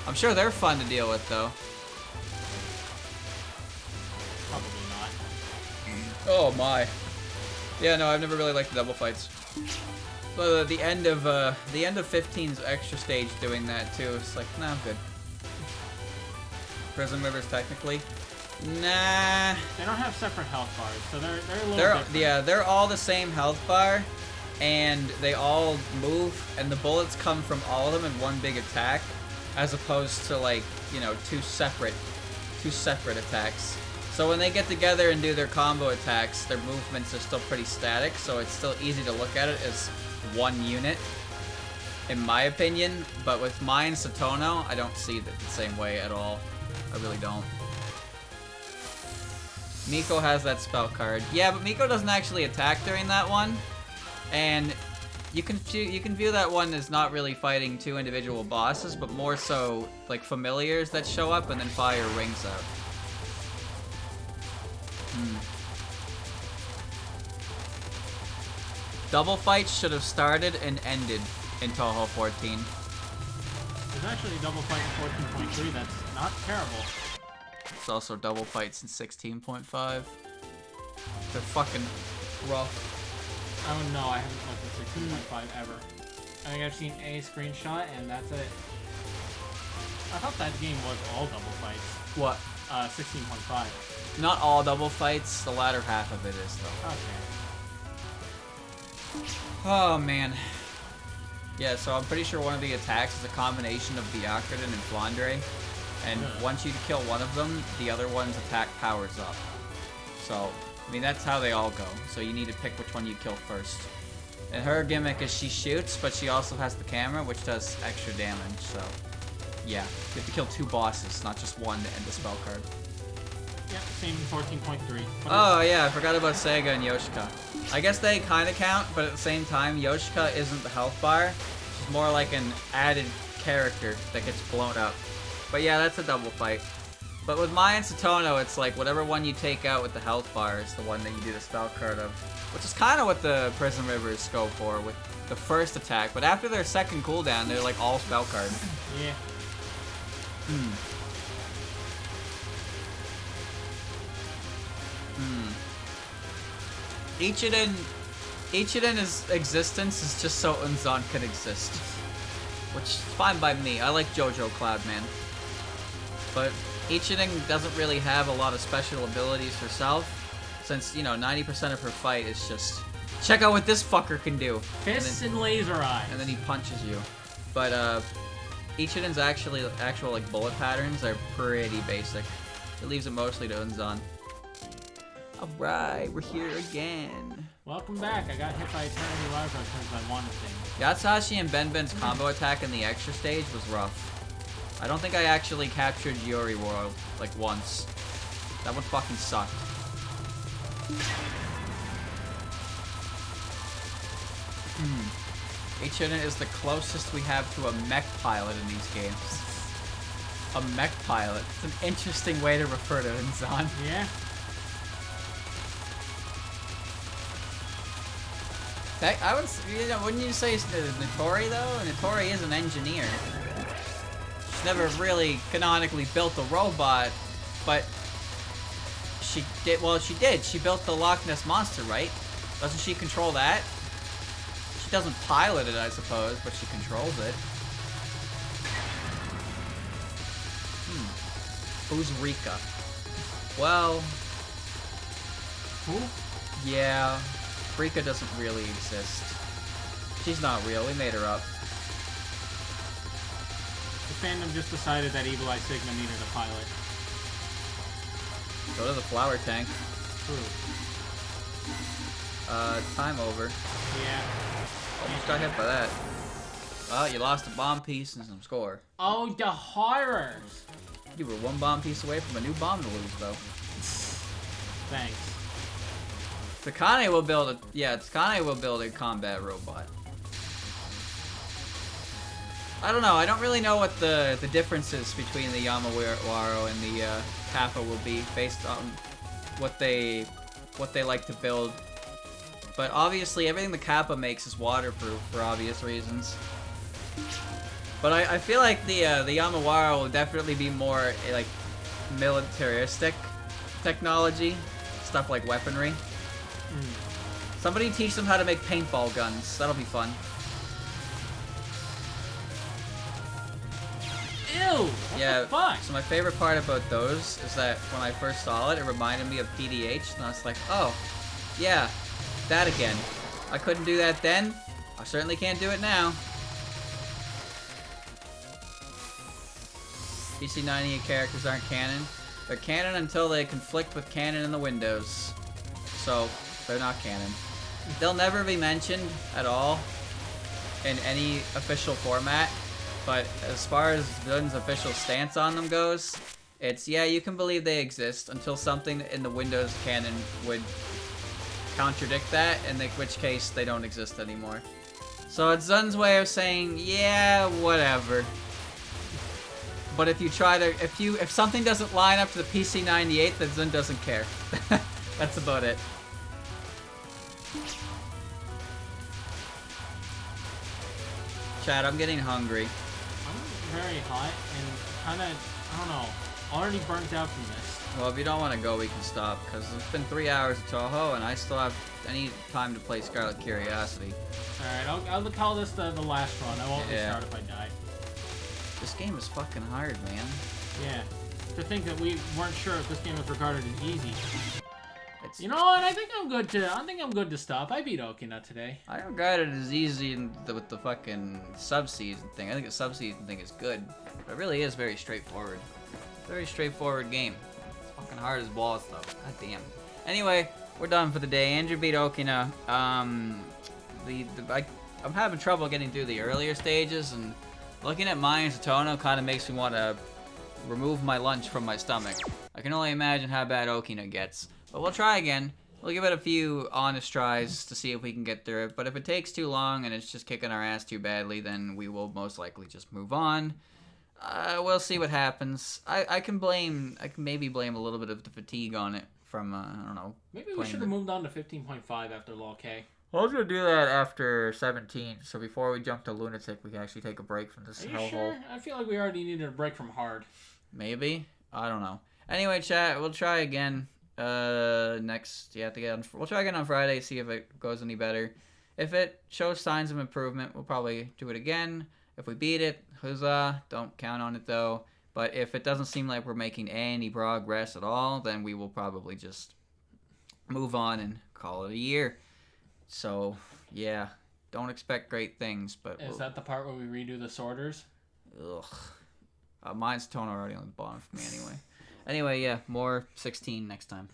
I'm sure they're fun to deal with, though. Probably not. Oh my. Yeah, no, I've never really liked the double fights. But the end of 15's extra stage doing that too. It's like, nah, I'm good. Prism Rivers technically, nah. They don't have separate health bars, so they're a little different. Yeah, they're all the same health bar, and they all move, and the bullets come from all of them in one big attack, as opposed to like, you know, two separate attacks. So when they get together and do their combo attacks, their movements are still pretty static, so it's still easy to look at it as one unit, in my opinion. But with Mai and Satono, I don't see it the same way at all. I really don't. Miko has that spell card. Yeah, but Miko doesn't actually attack during that one, and you can view that one as not really fighting two individual bosses, but more so like familiars that show up and then fire rings out. Double fights should have started and ended in Touhou 14. There's actually a double fight in 14.3 that's not terrible. It's also double fights in 16.5. They're fucking rough. Oh no, I haven't played in 16.5 ever. I think I've seen a screenshot and that's it. I thought that game was all double fights. What? 16.5. Not all double fights. The latter half of it is, though. Okay. Oh, man. Yeah, so I'm pretty sure one of the attacks is a combination of the Akron and Flandre. And once you kill one of them, the other one's attack powers up. So, I mean, that's how they all go. So you need to pick which one you kill first. And her gimmick is she shoots, but she also has the camera, which does extra damage, so... Yeah, you have to kill two bosses, not just one to end the spell card. Yeah, same 14.3. Oh yeah, I forgot about Sega and Yoshika. I guess they kind of count, but at the same time, Yoshika isn't the health bar. She's more like an added character that gets blown up. But yeah, that's a double fight. But with Mai and Satono, it's like whatever one you take out with the health bar is the one that you do the spell card of. Which is kind of what the Prism Rivers go for with the first attack. But after their second cooldown, they're like all spell cards. Yeah. Ichiden's existence is just so Unzon can exist. Which is fine by me. I like JoJo Cloudman. But Ichiden doesn't really have a lot of special abilities herself, since, you know, 90% of her fight is just, check out what this fucker can do. Fists and laser eyes. And then he punches you. But, Ichinin's actual like bullet patterns are pretty basic. It leaves it mostly to Unzan. Alright, we're here again. Welcome back. I got hit by Eternity Laza because I wanted things. Yatsuhashi and Benben's combo attack in the extra stage was rough. I don't think I actually captured Yuri World, like, once. That one fucking sucked. Ichinen is the closest we have to a mech pilot in these games. A mech pilot. It's an interesting way to refer to Inzan. Yeah. I would, wouldn't you say Notori though? Notori is an engineer. She's never really canonically built a robot, but she did. Well, she did. She built the Loch Ness Monster, right? Doesn't she control that? She doesn't pilot it, I suppose, but she controls it. Who's Rika? Well, Who? yeah. Rika doesn't really exist. She's not real. We made her up. The fandom just decided that Evil Eye Sigma needed a pilot. Go to the flower tank. True. Time over. Yeah. Almost got hit by that. Well, you lost a bomb piece and some score. Oh, the horrors! You were one bomb piece away from a new bomb to lose, though. Thanks. Tsukane will build a Tsukane will build a combat robot. I don't know. I don't really know what the differences between the Yamawaro and the Kappa will be based on what they like to build. But obviously, everything the Kappa makes is waterproof for obvious reasons. But I feel like the Yamawaro will definitely be more like militaristic technology, stuff like weaponry. Somebody teach them how to make paintball guns. That'll be fun. Ew! What the fuck? So my favorite part about those is that when I first saw it, it reminded me of PDH, and I was like, oh, yeah, that again. I couldn't do that then. I certainly can't do it now. PC98 characters aren't canon. They're canon until they conflict with canon in the Windows. So, they're not canon. They'll never be mentioned at all in any official format, but as far as Zun's official stance on them goes, it's, yeah, you can believe they exist until something in the Windows canon would contradict that, in which case they don't exist anymore. So it's Zun's way of saying, yeah, whatever. But if you try to, if something doesn't line up to the PC98, then Zun doesn't care. That's about it. Chad, I'm getting hungry. I'm very hot and kind of, I don't know, already burnt out from this. Well, if you don't want to go, we can stop, because it's been 3 hours of Touhou, and I still have any time to play Scarlet Curiosity. Alright, I'll call this the last run. I won't restart if I die. This game is fucking hard, man. Yeah. To think that we weren't sure if this game was regarded as easy. It's, you know what? I think I'm good to stop. I beat Okina today. I regard it as easy with the fucking sub-season thing. I think the sub-season thing is good. But it really is very straightforward. Very straightforward game. It's fucking hard as balls, though. God damn. Anyway, we're done for the day. Andrew beat Okina. I'm having trouble getting through the earlier stages, and looking at Mai and Satono kind of makes me want to remove my lunch from my stomach. I can only imagine how bad Okina gets. But we'll try again. We'll give it a few honest tries to see if we can get through it. But if it takes too long and it's just kicking our ass too badly, then we will most likely just move on. We'll see what happens. I can maybe blame a little bit of the fatigue on it from, I don't know. Maybe we should have moved on to 15.5 after Law K. Well, I was going to do that after 17, so before we jump to Lunatic, we can actually take a break from this hellhole. Sure? I feel like we already needed a break from hard. Maybe? I don't know. Anyway, chat, we'll try again. We'll try again on Friday, see if it goes any better. If it shows signs of improvement, we'll probably do it again. If we beat it, huzzah, don't count on it though. But if it doesn't seem like we're making any progress at all, then we will probably just move on and call it a year. So, yeah, don't expect great things, but... Is that the part where we redo the sorters? Ugh. Mine's tone already on the bottom for me anyway. Anyway, yeah, more 16 next time.